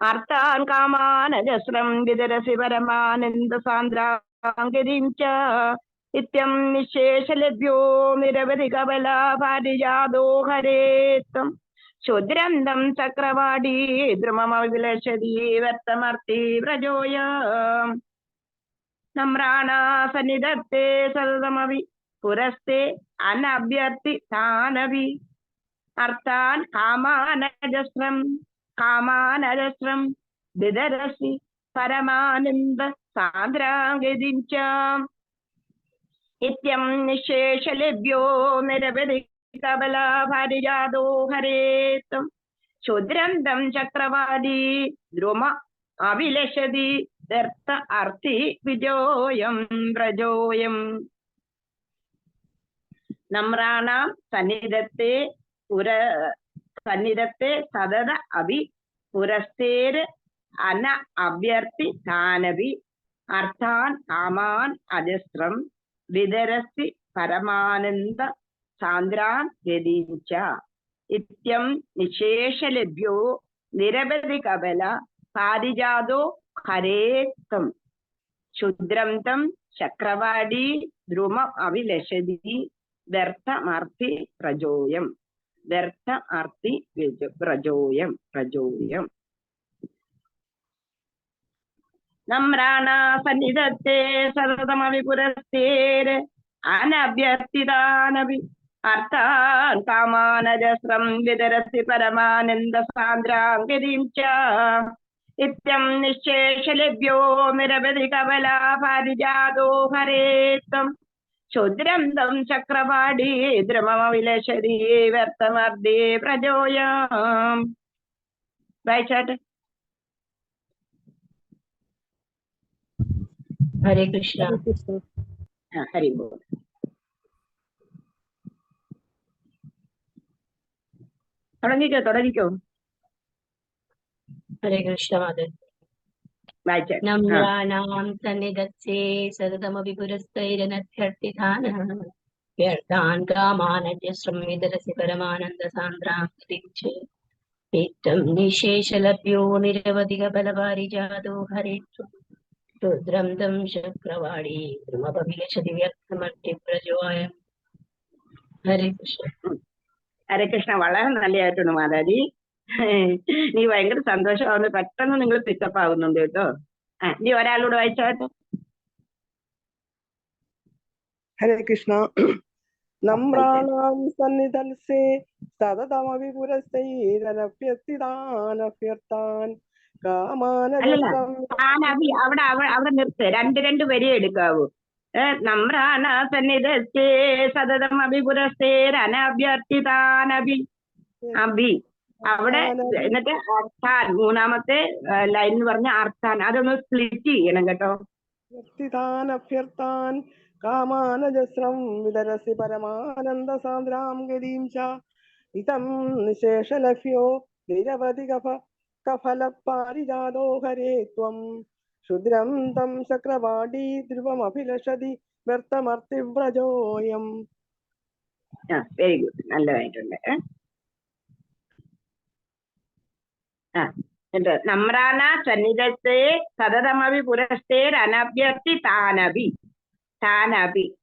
അർത്ഥാൻ കാമാനജസ്രം വിതരസി പരമാനന്ദ സാന്ദ്രാംഗരീം ച നിത്യം നിശേഷലഭ്യോ നിരവധി കവലാഭാരിജാതോ ഹരേത്വം ശുദ്രന്തം ചക്രവാടി ദ്രുമമവിലഷതി വർത്തമർത്തി വ്രജോയാം നമ്രാണ സന്നിധത്തെ സതതമവി പുരസ്തേ അനഭ്യർത്ഥി താനവി അർത്ഥാൻ കാമാനജസ്രം ദിദരസി പരമാനന്ദ സാന്ദ്രാംഗതിം ച നിത്യം നിശേഷലഭ്യോ നിരവധി കബലാഭാരിജാതോ ഹരേത്വം ശുദ്രന്തം ചക്രവാടി ദ്രുമ അവിലഷതി ദർത്ത അർത്ഥി വിജോയം വ്രജോയം നമ്രാണാം സന്നിധത്തെ സതത അഭി പുരസ്തേര് അന അഭ്യർത്ഥി താനവി അർത്ഥാൻ കാമാൻ അജസ്രം വിതരസി പരമാനന്ദ സാന്ദ്രാൻ ഗതീഞ്ച നിത്യം നിശേഷലഭ്യോ നിരവധി കബല പാരിജാതോ ഹരേത്വം ശുദ്രം തം ചക്രവാടി ദ്രുമ അവിലഷതി വ്യർത്ഥമർത്ഥി പ്രജോയം പ്രജോയം നമ്രാണ സന്നിധത്തെ സതതമവിപുരസ്തേര് അനഭ്യർത്ഥിതാനപി അർത്ഥാൻ കാമാനജസ്രം വിതരസി പരമാനന്ദ സാന്ദ്രാംഗതിം ച നിത്യം നിശേഷലഭ്യോ നിരവധി കവലാഭാരിജാതോ ഹരേത്വം ശുദ്രന്തം ചക്രവാടി ദ്രുമവിലഷതി വ്യർത്ഥമർദ്ദേ പ്രജോയാം. വായിച്ചാട്ടെ. ഹരേ കൃഷ്ണ. ഹരി ബോൾ. തുടങ്ങിക്കോ. ഹരേ കൃഷ്ണ മാതാജി. വായിച്ചാട്ടെ. നമ്രാണാം സന്നിധത്തെ സതതമപി പുരസ്തൈരനഭ്യർത്ഥിതാനഃ വ്യർത്ഥാൻ കാമാനജസ്രം വിതരസി പരമാനന്ദ സാന്ദ്രാംഗതിം ച നിത്യം നിശേഷലഭ്യോ നിരവധിക ബലപാരിജാതോ ഹരേത്വം രുദ്രം തം ചക്രവാടി ദ്രുമപവിലഷതി വ്യർത്ഥമർത്തി പ്രജോയം. ഹരേ കൃഷ്ണ. ഹരേ കൃഷ്ണ. വളരെ നല്ലതായിട്ടുണ്ട് മാതാജി. നീ ഭയങ്കര സന്തോഷമാവുന്നു. പെട്ടെന്ന് നിങ്ങൾ പിക്കപ്പ് ആവുന്നുണ്ട് കേട്ടോ. നീ ഒരാളോട് വായിച്ചാട്ടെ. ഹരേ കൃഷ്ണ. നമ്രാണാം സന്നിധൽസേ സതതമവി പുരസ്തൈരനഭ്യർത്ഥിതാനഭ്യർത്ഥാൻ കാമാനജസ്രം. അവിടെ നിർത്ത്. രണ്ട് വരി എടുക്കാവൂ. നമ്രാണ സന്നിധത്തെ സതതം അഭിപുരസ്തേരനഭ്യർത്ഥിതാനഭി അഭി അവിടെ എന്നിട്ട് അർത്ഥാൻ മൂന്നാമത്തെ ലൈൻ എന്ന് പറഞ്ഞ അർത്ഥാൻ. അതൊന്ന് സ്പ്ലിറ്റ് ചെയ്യണം കേട്ടോ. അഭ്യർത്ഥാൻ കാമാനജസ്രം വിതരസി പരമാനന്ദ സാന്ദ്രാം ഗതീം ച ഇതം നിശേഷലഭ്യോ നിരവധി കഫല പാരിജാതോ ഹരേ ത്വം ശുദ്രം തം ചക്രവാടി ധ്രുവമഭിലഷതി വ്യർത്ഥമർത്തി വ്രജോയം. Very good. നല്ലതായിട്ടുണ്ട്. നമ്രാണ സന്നിധത്തെ സതതമവി പുരസ്തേർ അനഭ്യർത്ഥി താനഭി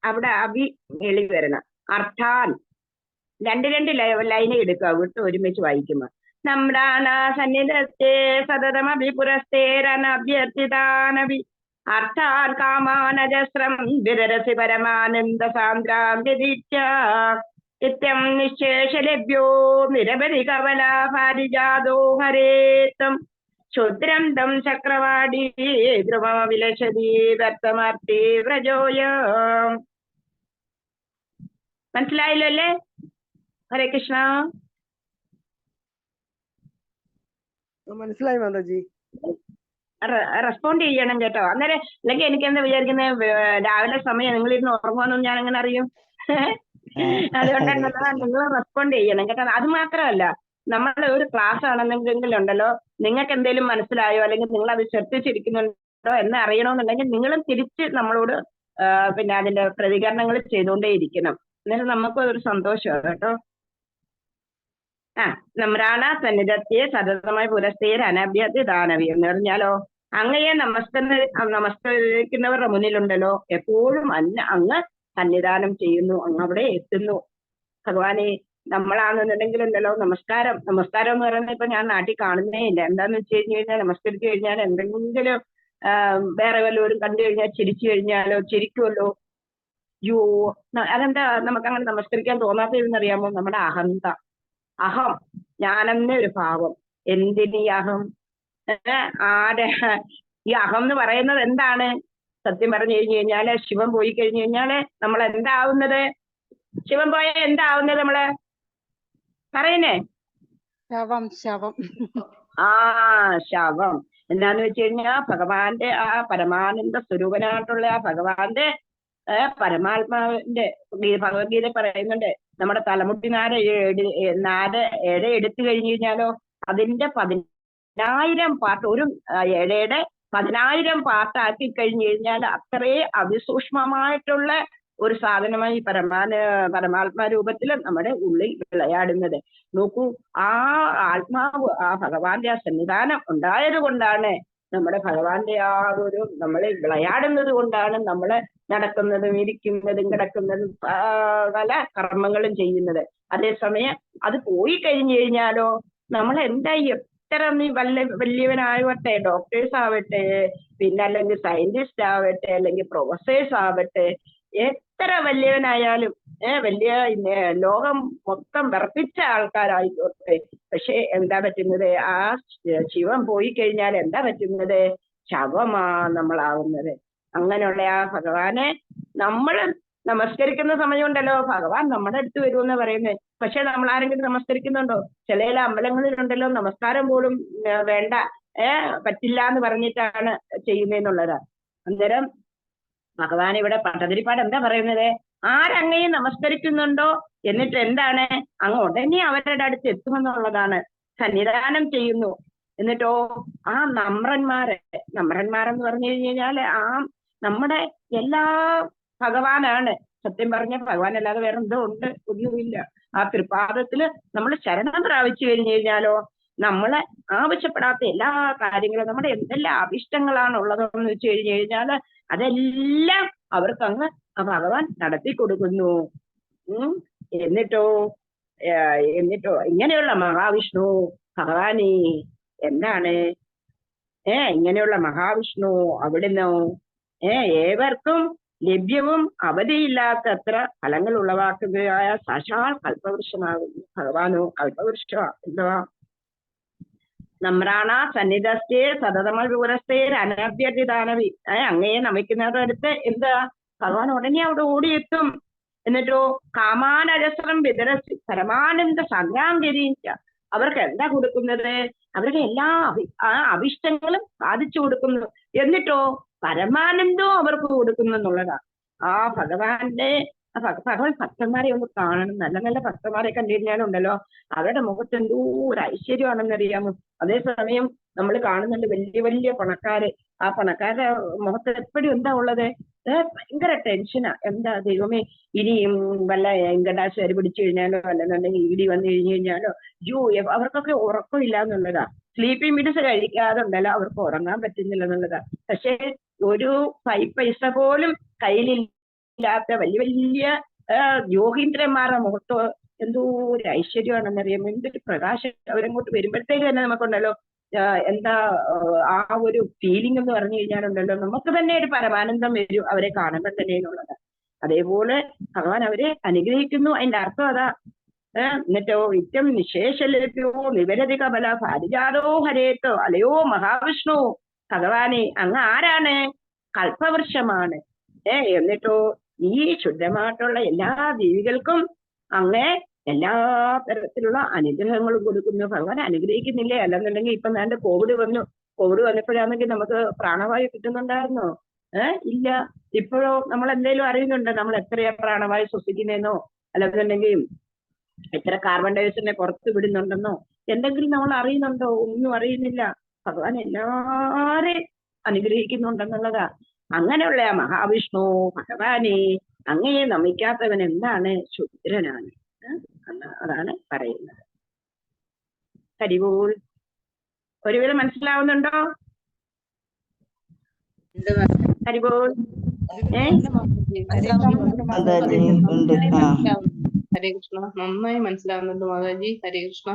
അവിടെ അഭി എളി വരണം. അർത്ഥാൻ രണ്ട് ലൈന് എടുക്കാവൂ കേട്ടോ, ഒരുമിച്ച് വായിക്കുമ്പോ. നമ്രാണ സന്നിധത്തെ സതതമഭി പുരസ്തേർ അനഭ്യർത്ഥി താനഭി അർത്ഥാൻ കാമാനജസ്രം വിതരസി പരമാനന്ദ സാന്ദ്രാം വ്യതിച്ച നിത്യം നിശേഷലഭ്യോ നിരവധി കവലാ പാരിജാതോ ഹരേത്തം ക്ഷുദ്രം തം ചക്രവാടി ധ്രുവ വിലശതി വ്യക്തമാർത്തി വ്രജോയ. മനസ്സിലായല്ലോ അല്ലേ? ഹരേ കൃഷ്ണ. മനസ്സിലായി മാതാജി. റെസ്പോണ്ട് ചെയ്യണം കേട്ടോ. അന്നേരം അല്ലെങ്കിൽ എനിക്ക് എന്താ വിചാരിക്കുന്നത്, രാവിലെ സമയം നിങ്ങൾ ഇരുന്ന് ഉറങ്ങുമെന്നും ഞാൻ അങ്ങനെ അറിയും. അതുകൊണ്ടാണ് നിങ്ങൾ റെസ്പോണ്ട് ചെയ്യണം കേട്ടോ. അത് മാത്രമല്ല, നമ്മളെ ഒരു ക്ലാസ് ആണെന്നെങ്കിൽ ഉണ്ടല്ലോ, നിങ്ങൾക്ക് എന്തെങ്കിലും മനസ്സിലായോ അല്ലെങ്കിൽ നിങ്ങൾ അത് ശ്രദ്ധിച്ചിരിക്കുന്നുണ്ടോ എന്ന് അറിയണമെന്നുണ്ടെങ്കിൽ നിങ്ങളും തിരിച്ച് നമ്മളോട് പിന്നെ അതിന്റെ പ്രതികരണങ്ങൾ ചെയ്തുകൊണ്ടേ ഇരിക്കണം. അന്നേരം നമുക്ക് ഒരു സന്തോഷമാണ് കേട്ടോ. നമ്രാണ സന്നിധത്തെ സതതമായി പുരസ്തേർ അനഭ്യതി ദാനവി എന്ന് പറഞ്ഞാലോ, അങ്ങയെ നമസ്കരിക്കുന്നവരുടെ മുന്നിലുണ്ടല്ലോ എപ്പോഴും അങ്ങ് സന്നിധാനം ചെയ്യുന്നു, അങ്ങ് അവിടെ എത്തുന്നു. ഭഗവാനെ, നമ്മളാണെന്നുണ്ടെങ്കിലുണ്ടല്ലോ നമസ്കാരം എന്ന് പറയുന്നത് ഇപ്പൊ ഞാൻ നാട്ടിൽ കാണുന്നേ ഇല്ല. എന്താന്ന് വെച്ച് കഴിഞ്ഞാൽ നമസ്കരിച്ചു കഴിഞ്ഞാൽ എന്തെങ്കിലും വേറെ വല്ലവരും കണ്ടു കഴിഞ്ഞാൽ ചിരിച്ചു കഴിഞ്ഞാലോ, ചിരിക്കുമല്ലോ. യോ, അതെന്താ നമുക്ക് അങ്ങനെ നമസ്കരിക്കാൻ തോന്നാത്തതെന്നറിയാമോ? നമ്മുടെ അഹം, ഞാനെന്ന ഒരു ഭാവം. എന്തിനീ അഹം? ഈ അഹം എന്ന് പറയുന്നത് എന്താണ്? സത്യം പറഞ്ഞു കഴിഞ്ഞു കഴിഞ്ഞാല് ശിവൻ പോയി കഴിഞ്ഞു കഴിഞ്ഞാല് നമ്മൾ എന്താവുന്നത്? ശിവൻ പോയ എന്താവുന്നത്? നമ്മള് പറയുന്നേ ശവം. ശവം. എന്താന്ന് വെച്ച് കഴിഞ്ഞാൽ ഭഗവാന്റെ ആ പരമാനന്ദ സ്വരൂപനായിട്ടുള്ള ആ ഭഗവാന്റെ പരമാത്മാവിന്റെ ഭഗവത്ഗീത പറയുന്നുണ്ട്, നമ്മുടെ തലമുട്ടി നാര എടുത്തു കഴിഞ്ഞു കഴിഞ്ഞാലോ അതിന്റെ 10,000 പാർട്ട്, ഒരു ഏഴയുടെ 10,000 പാർട്ടാക്കി കഴിഞ്ഞു കഴിഞ്ഞാൽ അത്രേ അതിസൂക്ഷ്മമായിട്ടുള്ള ഒരു സാധനമായി പരമാത്മാ രൂപത്തിൽ നമ്മുടെ ഉള്ളിൽ വിളയാടുന്നത്. നോക്കൂ, ആ ആത്മാവ്, ആ ഭഗവാന്റെ ആ സന്നിധാനം ഉണ്ടായത് കൊണ്ടാണ് നമ്മുടെ ഭഗവാന്റെ ആ ഒരു നമ്മളെ വിളയാടുന്നത് കൊണ്ടാണ് നമ്മള് നടക്കുന്നതും ഇരിക്കുന്നതും കിടക്കുന്നതും പല കർമ്മങ്ങളും ചെയ്യുന്നത്. അതേസമയം അത് പോയി കഴിഞ്ഞു കഴിഞ്ഞാലോ നമ്മൾ എന്താ എത്ര നീ വലിയവനാവട്ടെ, ഡോക്ടേഴ്സ് ആവട്ടെ, പിന്നെ അല്ലെങ്കിൽ സയന്റിസ്റ്റ് ആവട്ടെ, അല്ലെങ്കിൽ പ്രൊഫസേഴ്സ് ആവട്ടെ, എത്ര വലിയവനായാലും വലിയ ലോകം മൊത്തം വിറപ്പിച്ച ആൾക്കാരായിക്കോട്ടെ, പക്ഷെ എന്താ പറ്റുന്നത്? ആ ശിവൻ പോയി കഴിഞ്ഞാൽ എന്താ പറ്റുന്നത്? ശവമാ നമ്മളാവുന്നത്. അങ്ങനെയുള്ള ആ ഭഗവാനെ നമ്മൾ നമസ്കരിക്കുന്ന സമയം ഉണ്ടല്ലോ, ഭഗവാൻ നമ്മുടെ അടുത്ത് വരുമെന്ന് പറയുന്നത്. പക്ഷെ നമ്മൾ ആരെങ്കിലും നമസ്കരിക്കുന്നുണ്ടോ? ചില അമ്പലങ്ങളിലുണ്ടല്ലോ നമസ്കാരം പോലും വേണ്ട, പറ്റില്ല എന്ന് പറഞ്ഞിട്ടാണ് ചെയ്യുന്നതെന്നുള്ളതാ. അന്നേരം ഭഗവാൻ ഇവിടെ പട്ടതിരിപ്പാട് എന്താ പറയുന്നത്? ആരങ്ങയും നമസ്കരിക്കുന്നുണ്ടോ എന്നിട്ട് എന്താണ്, അങ്ങ് ഉടനെ അവരുടെ അടുത്ത് എത്തുമെന്നുള്ളതാണ്. സന്നിധാനം ചെയ്യുന്നു. എന്നിട്ടോ ആ നമ്രന്മാരെന്ന് പറഞ്ഞു കഴിഞ്ഞാൽ ആ നമ്മുടെ എല്ലാ ഭഗവാനാണ്. സത്യം പറഞ്ഞ ഭഗവാൻ അല്ലാതെ വേറെ എന്തോ ഉണ്ട്? ഒന്നുമില്ല. ആ തൃപ്പാദത്തില് നമ്മൾ ശരണം പ്രാപിച്ചു കഴിഞ്ഞു കഴിഞ്ഞാലോ നമ്മളെ ആവശ്യപ്പെടാത്ത എല്ലാ കാര്യങ്ങളും, നമ്മുടെ എന്തെല്ലാം അഭിഷ്ടങ്ങളാണ് ഉള്ളതെന്ന് വെച്ച് കഴിഞ്ഞു കഴിഞ്ഞാൽ അതെല്ലാം അവർക്കങ്ങ് ആ ഭഗവാൻ നടത്തി കൊടുക്കുന്നു. എന്നിട്ടോ ഇങ്ങനെയുള്ള മഹാവിഷ്ണു ഭഗവാനെ എന്താണ് ഇങ്ങനെയുള്ള മഹാവിഷ്ണു അവിടുന്ന് ഏവർക്കും ലഭ്യവും അവധിയില്ലാത്തത്ര ഫലങ്ങൾ ഉളവാക്കുകയായ സാക്ഷാൽ കൽപ്പവൃക്ഷമാകുന്നു. ഭഗവാനോ കൽപ്പവൃക്ഷമാ. എന്തുവാ? നമ്രാണ സന്നിധസ്ഥേ സതതമൂരസ്ഥേ അനഭ്യർത്ഥിദാനവി. അങ്ങയെ നമിക്കുന്നവരടുത്ത് എന്താ? ഭഗവാൻ ഉടനെ അവിടെ ഓടിയെത്തും. എന്നിട്ടോ കാമാനരസ്രം വിതരസി പരമാനന്ദ സംഗ്രാംഗരീച്ച. അവർക്ക് എന്താ കൊടുക്കുന്നത്? അവരുടെ എല്ലാ അഭിഷ്ടങ്ങളും സാധിച്ചു കൊടുക്കുന്നു. എന്നിട്ടോ പരമാനന്ദവും അവർക്ക് കൊടുക്കുന്നു എന്നുള്ളതാ. ആ ഭഗവാന്റെ ഭഗവാൻ ഭക്തന്മാരെ ഒന്ന് കാണണം. നല്ല നല്ല ഭക്തന്മാരെ കണ്ടു കഴിഞ്ഞാലുണ്ടല്ലോ അവരുടെ മുഖത്ത് എന്തോ ഒരു ഐശ്വര്യമാണെന്നറിയാമോ. അതേസമയം നമ്മൾ കാണുന്നുണ്ട് വലിയ വലിയ പണക്കാര്. ആ പണക്കാരുടെ മുഖത്ത് എപ്പോഴും എന്താ ഉള്ളത്? ഭയങ്കര ടെൻഷനാ. എന്താ ദൈവമേ, ഇനിയും വല്ല ഇൻകംടാക്സുകാർ പിടിച്ചു കഴിഞ്ഞാലോ അല്ലെന്നുണ്ടെങ്കിൽ ഇടി വന്നു കഴിഞ്ഞു കഴിഞ്ഞാലോ അവർക്കൊക്കെ ഉറക്കമില്ല എന്നുള്ളതാ. സ്ലീപ്പിംഗ് പിൽസ് കഴിക്കാതെ ഉണ്ടല്ലോ അവർക്ക് ഉറങ്ങാൻ പറ്റുന്നില്ല എന്നുള്ളതാ. പക്ഷെ ഒരു 5 പൈസ പോലും കയ്യിലില്ലാത്ത വലിയ വലിയ യോഗീന്ദ്രന്മാരുടെ മുഖത്തോ എന്തോ ഒരു ഐശ്വര്യമാണെന്നറിയാമോ. എന്തൊരു പ്രകാശം അവരങ്ങോട്ട് വരുമ്പോഴത്തേക്ക് തന്നെ നമുക്കുണ്ടല്ലോ എന്താ ആ ഒരു ഫീലിംഗ് എന്ന് പറഞ്ഞു കഴിഞ്ഞാലുണ്ടല്ലോ, നമുക്ക് തന്നെ ഒരു പരമാനന്ദം വരും അവരെ കാണുമ്പോൾ തന്നെ എന്നുള്ളത്. അതേപോലെ ഭഗവാൻ അവരെ അനുഗ്രഹിക്കുന്നു. അതിന്റെ അർത്ഥം അതാ. എന്നിട്ടോ ഇറ്റം നിശേഷലഭ്യോ നിവരതി കമല പാരിജാതോ ഹരേത്തോ അലയോ മഹാവിഷ്ണു, ഭഗവാനെ അങ്ങ് ആരാണ്? കൽപ്പവൃക്ഷമാണ്. എന്നിട്ടോ ഈ ശുദ്ധമായിട്ടുള്ള എല്ലാ ജീവികൾക്കും അങ്ങ് എല്ലാ തരത്തിലുള്ള അനുഗ്രഹങ്ങളും കൊടുക്കുന്നു. ഭഗവാൻ അനുഗ്രഹിക്കുന്നില്ലേ? അല്ലെന്നുണ്ടെങ്കിൽ ഇപ്പൊ ഞാൻ കോവിഡ് വന്നപ്പോഴാണെങ്കിൽ നമുക്ക് പ്രാണവായു കിട്ടുന്നുണ്ടായിരുന്നോ? ഇല്ല. ഇപ്പോഴോ നമ്മൾ എന്തെങ്കിലും അറിയുന്നുണ്ടോ? നമ്മൾ എത്രയാ പ്രാണവായു ശ്വസിക്കുന്നതെന്നോ അല്ലെന്നുണ്ടെങ്കിൽ എത്ര കാർബൺ ഡയോക്സൈഡിനെ പുറത്ത് വിടുന്നുണ്ടെന്നോ എന്തെങ്കിലും നമ്മൾ അറിയുന്നുണ്ടോ? ഒന്നും അറിയുന്നില്ല. ഭഗവാൻ എല്ലാരെയും അനുഗ്രഹിക്കുന്നുണ്ടെന്നുള്ളതാ. അങ്ങനെയുള്ള മഹാവിഷ്ണു ഭഗവാനെ അങ്ങയെ നമിക്കാത്തവൻ എന്താണ്? ശുദ്രനാണ്. അതാണ് പറയുന്നത്. ഹരിബോൾ. ഒരുവിധം മനസ്സിലാവുന്നുണ്ടോ? ഹരിബോൾ. ഹരേ കൃഷ്ണ. നന്നായി മനസ്സിലാവുന്നുണ്ട് മാതാജി. ഹരേ കൃഷ്ണ.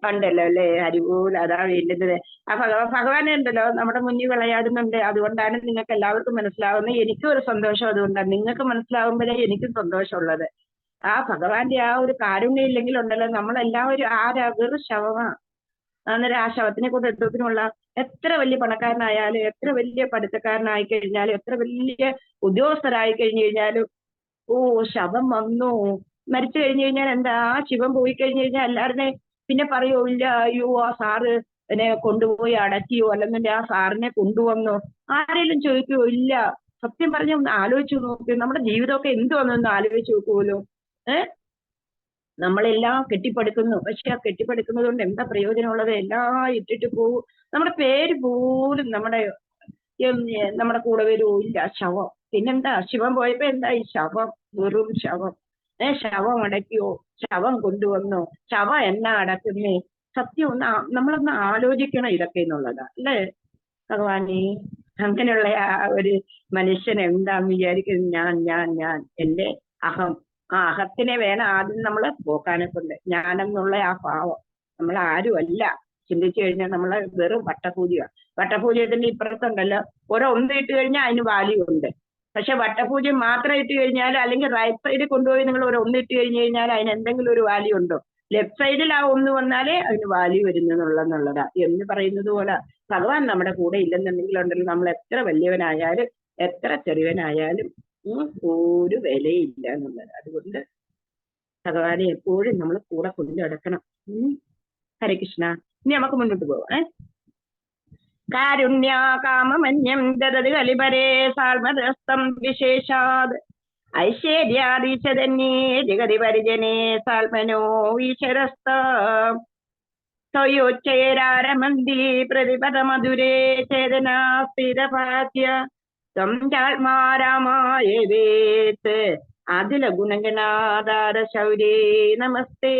ഉണ്ടല്ലോ അല്ലേ? ഹരിബോൾ. അതാ വേണ്ടത്. ആ ഭഗവാൻ ഉണ്ടല്ലോ നമ്മുടെ മുന്നിൽ വിളയാടുന്നുണ്ട്. അതുകൊണ്ടാണ് നിങ്ങൾക്ക് എല്ലാവർക്കും മനസ്സിലാവുന്നത്. എനിക്കും ഒരു സന്തോഷം അതുകൊണ്ടാണ്. നിങ്ങൾക്ക് മനസ്സിലാവുമ്പോഴേ എനിക്കും സന്തോഷമുള്ളത്. ആ ഭഗവാന്റെ ആ ഒരു കാരുണ്യം ഇല്ലെങ്കിൽ ഉണ്ടല്ലോ നമ്മളെല്ലാവരും വെറും ശവമാണ്. അന്നേരം ആ ശവത്തിനെ കൊണ്ട് എന്തോത്തിനുള്ള എത്ര വലിയ പണക്കാരനായാലും എത്ര വലിയ പഠിത്തക്കാരനായി കഴിഞ്ഞാലും എത്ര വലിയ ഉദ്യോഗസ്ഥരായി കഴിഞ്ഞു കഴിഞ്ഞാലും ശവം വന്നു മരിച്ചു കഴിഞ്ഞു കഴിഞ്ഞാൽ എന്താ? ആ ശിവൻ പോയി കഴിഞ്ഞു കഴിഞ്ഞാൽ എല്ലാവരുടെയും പിന്നെ പറയോ ഇല്ല അയ്യോ ആ സാറ് എന്നെ കൊണ്ടുപോയി അടക്കിയോ അല്ലെന്നുണ്ടെങ്കിൽ ആ സാറിനെ കൊണ്ടുവന്നോ ആരെങ്കിലും ചോദിക്കുവോ? ഇല്ല. സത്യം പറഞ്ഞ ഒന്ന് ആലോചിച്ചു നോക്കൂ. നമ്മുടെ ജീവിതമൊക്കെ എന്തുവന്നൊന്ന് ആലോചിച്ച് നോക്കുമല്ലോ. നമ്മളെല്ലാം കെട്ടിപ്പടുക്കുന്നു. പക്ഷെ ആ കെട്ടിപ്പടുക്കുന്നത് കൊണ്ട് എന്താ പ്രയോജനമുള്ളത്? എല്ലാം ഇട്ടിട്ട് പോകും. നമ്മുടെ പേര് പോലും നമ്മുടെ കൂടെ വരുമോ? ഇല്ല. ശവം. പിന്നെന്താ? ശിവൻ പോയപ്പോ എന്താ? ഈ ശവം, വെറും ശവം. ശവം അടയ്ക്കുവോ? ശവം കൊണ്ടുവന്നോ? ശവം എന്നാ അടക്കുന്നേ? സത്യം നമ്മളൊന്ന് ആലോചിക്കണം ഇതൊക്കെ എന്നുള്ളതാ അല്ലേ ഭഗവാനെ? അങ്ങനെയുള്ള ആ ഒരു മനുഷ്യൻ എന്താന്ന് വിചാരിക്കുന്നത്? ഞാൻ എന്റെ അഹം. ആ അഹത്തിനെ വേണം ആദ്യം നമ്മൾ പോക്കാനെ കൊണ്ട്. ഞാനെന്നുള്ള ആ ഭാവം നമ്മൾ ആരുമല്ല. ചിന്തിച്ചു കഴിഞ്ഞാൽ നമ്മളെ വെറും വട്ടപൂജയാണ്. വട്ടപൂജയത്തിന്റെ ഇപ്പുറത്തുണ്ടല്ലോ ഒരൊന്ന് ഇട്ട് കഴിഞ്ഞാൽ അതിന് വാല്യൂ ഉണ്ട്. പക്ഷെ വട്ടപൂജ മാത്രം ഇട്ട് കഴിഞ്ഞാൽ അല്ലെങ്കിൽ റൈറ്റ് സൈഡിൽ കൊണ്ടുപോയി നിങ്ങൾ ഒരു ഒന്ന് ഇട്ട് കഴിഞ്ഞു കഴിഞ്ഞാൽ അതിന് എന്തെങ്കിലും ഒരു വാല്യൂ ഉണ്ടോ? ലെഫ്റ്റ് സൈഡിൽ ആ ഒന്ന് വന്നാലേ അതിന് വാല്യൂ വരുന്നുള്ളതാ. എന്ന് പറയുന്നത് പോലെ ഭഗവാൻ നമ്മുടെ കൂടെ ഇല്ലെന്നുണ്ടെങ്കിൽ ഉണ്ടല്ലോ നമ്മൾ എത്ര വലിയവനായാലും എത്ര ചെറിയവനായാലും ഒരു വിലയില്ല എന്നുള്ളത്. അതുകൊണ്ട് ഭഗവാനെ എപ്പോഴും നമ്മൾ കൂടെ കൊണ്ടു നടക്കണം. ഹരേ കൃഷ്ണ. ഇനി നമുക്ക് മുന്നോട്ട് പോവാം. കാരുണ്യ കാമമന്യം ദദതി കലിപരേ സാൽമദസ്തം വിശേഷാത് ഐശ്വര്യാദീശതന്യേ ജഗതി പരിജനേ സാൽമനോ ഈശ്വരസ്ത ത്വയോച്ചൈരാരമന്തി പ്രതിപദ മധുരേ ചേതനാ സ്ഥിരപാദ്യ ത്വം ചാത്മാ രാമായേവേത് അതില ഗുണഗണാധാര ശൗരേ നമസ്തേ.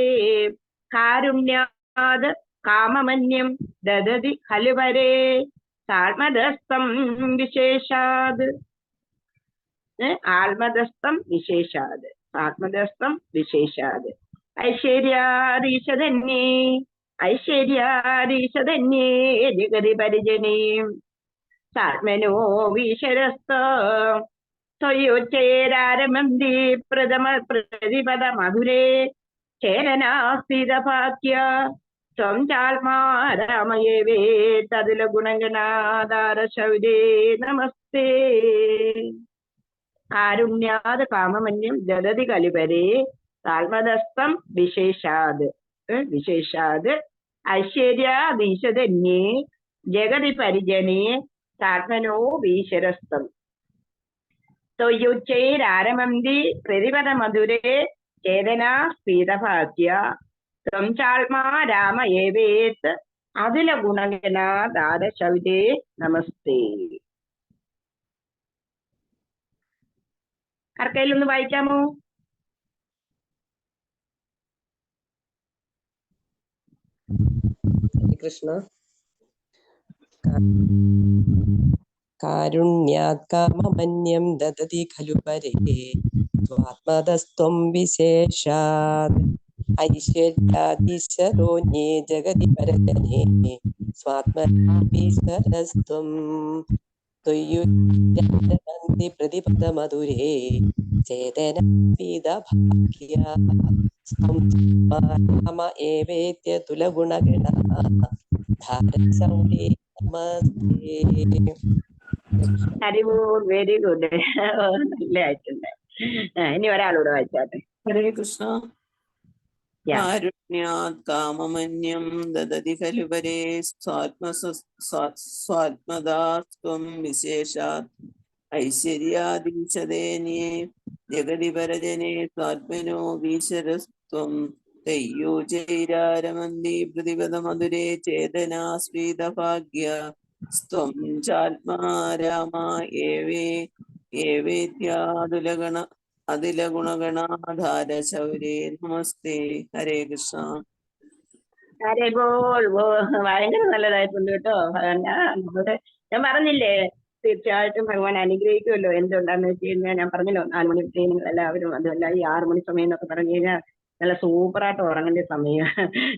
കാരുണ്യാത് കാമമന്യം ദദതി ഖലുപരേ സാൽമദസ്തം വിശേഷാത്. ആത്മദസ്തം വിശേഷാത്. ആത്മദസ്തം വിശേഷാത്. ഐശ്വര്യാദീശധന്യേ ജഗതി പരിജനേ സാത്മനോ വീശരസ്ത ത്വയോച്ചൈരാരമന്തി പ്രതിപദ മധുരേ ചേരനാസ്ഥിതഭാഗ്യ ത്വം ചാത്മാ രാമയേവേ തദില ഗുണഗണാധാര ശൗരേ നമസ്തേ. കാരുണ്യാത് കാമമന്യം ദദതി കലിപരേ താൽമദസ്തം വിശേഷാത്. വിശേഷാത് ഐശ്വര്യാദീശധന്യേ ജഗതി പരിജനേ സാത്മനോ വീശരസ്തം ത്വയുച്ചൈരാരമന്തി പ്രതിപദ മധുരേ ചേതനാ സ്ഫീതഭാഗ്യ ത്വം ചാത്മാ രാമ ഏവേത് അതില ഗുണഗണാധാര ശൗരേ നമസ്തേ. ആർക്കെങ്കിലും വായിക്കാമോ? കൃഷ്ണ. കാരുണ്യാത് കാമമന്യം ദദതി ഖലു പരേ സ്വാത്മതസ്ത്വം വിശേഷാത് ഐശ്വര്യാധീശ്വരോന്യേ ജഗതി പരജനേ സ്വാത്മനാഭീശ്വരസ്ത്വം ത്വയ്യുരന്തി പ്രതിപദമധുരേ ചേതനപീതഭാഗ്യ രാമ ഏവേത്യ തുലഗുണഗണ ധാരസൗരേ നമസ്തേ. ഹരിബോൾ, വെരി ഗുഡ്. നല്ല ആയിട്ടുണ്ട്. ഇനി ഒരാളൂടെ വായിച്ചാട്ടെ. ഹരേ കൃഷ്ണ. Yeah. കാരുണ്യാത് കാമമന്യം ദദതി ഖലു പരേ സ്വാത്മദാസ്ത്വം വിശേഷാത് ഐശ്വര്യാദീശദേന്യേ ജഗതി പരജനേ സ്വാത്മനോ വീശരസ്ത്വം തയ്യൂചൈരാരമന്തി പ്രതിപദമധുരേ ചേതനാസ്ഫീതഭാഗ്യ സ്ത്വം ചാത്മാ രാമ ഏവേത്യാതുലഗണ അതിലഗുണഗണാധാര ശൗരേ നമസ്തേ. ഹരേ കൃഷ്ണ. ഹരിബോൾ, ഭയങ്കര നല്ലതായിട്ടുണ്ട് കേട്ടോ. ഞാൻ പറഞ്ഞില്ലേ, തീർച്ചയായിട്ടും ഭഗവാൻ അനുഗ്രഹിക്കുമല്ലോ. എന്തുണ്ടാന്ന് വെച്ച് കഴിഞ്ഞാൽ ഞാൻ പറഞ്ഞല്ലോ, 4 മണി നിങ്ങൾ എല്ലാവരും, അതുമല്ല ഈ 6 മണി സമയം എന്നൊക്കെ പറഞ്ഞു കഴിഞ്ഞാൽ നല്ല സൂപ്പറായിട്ട് ഉറങ്ങേണ്ട സമയം.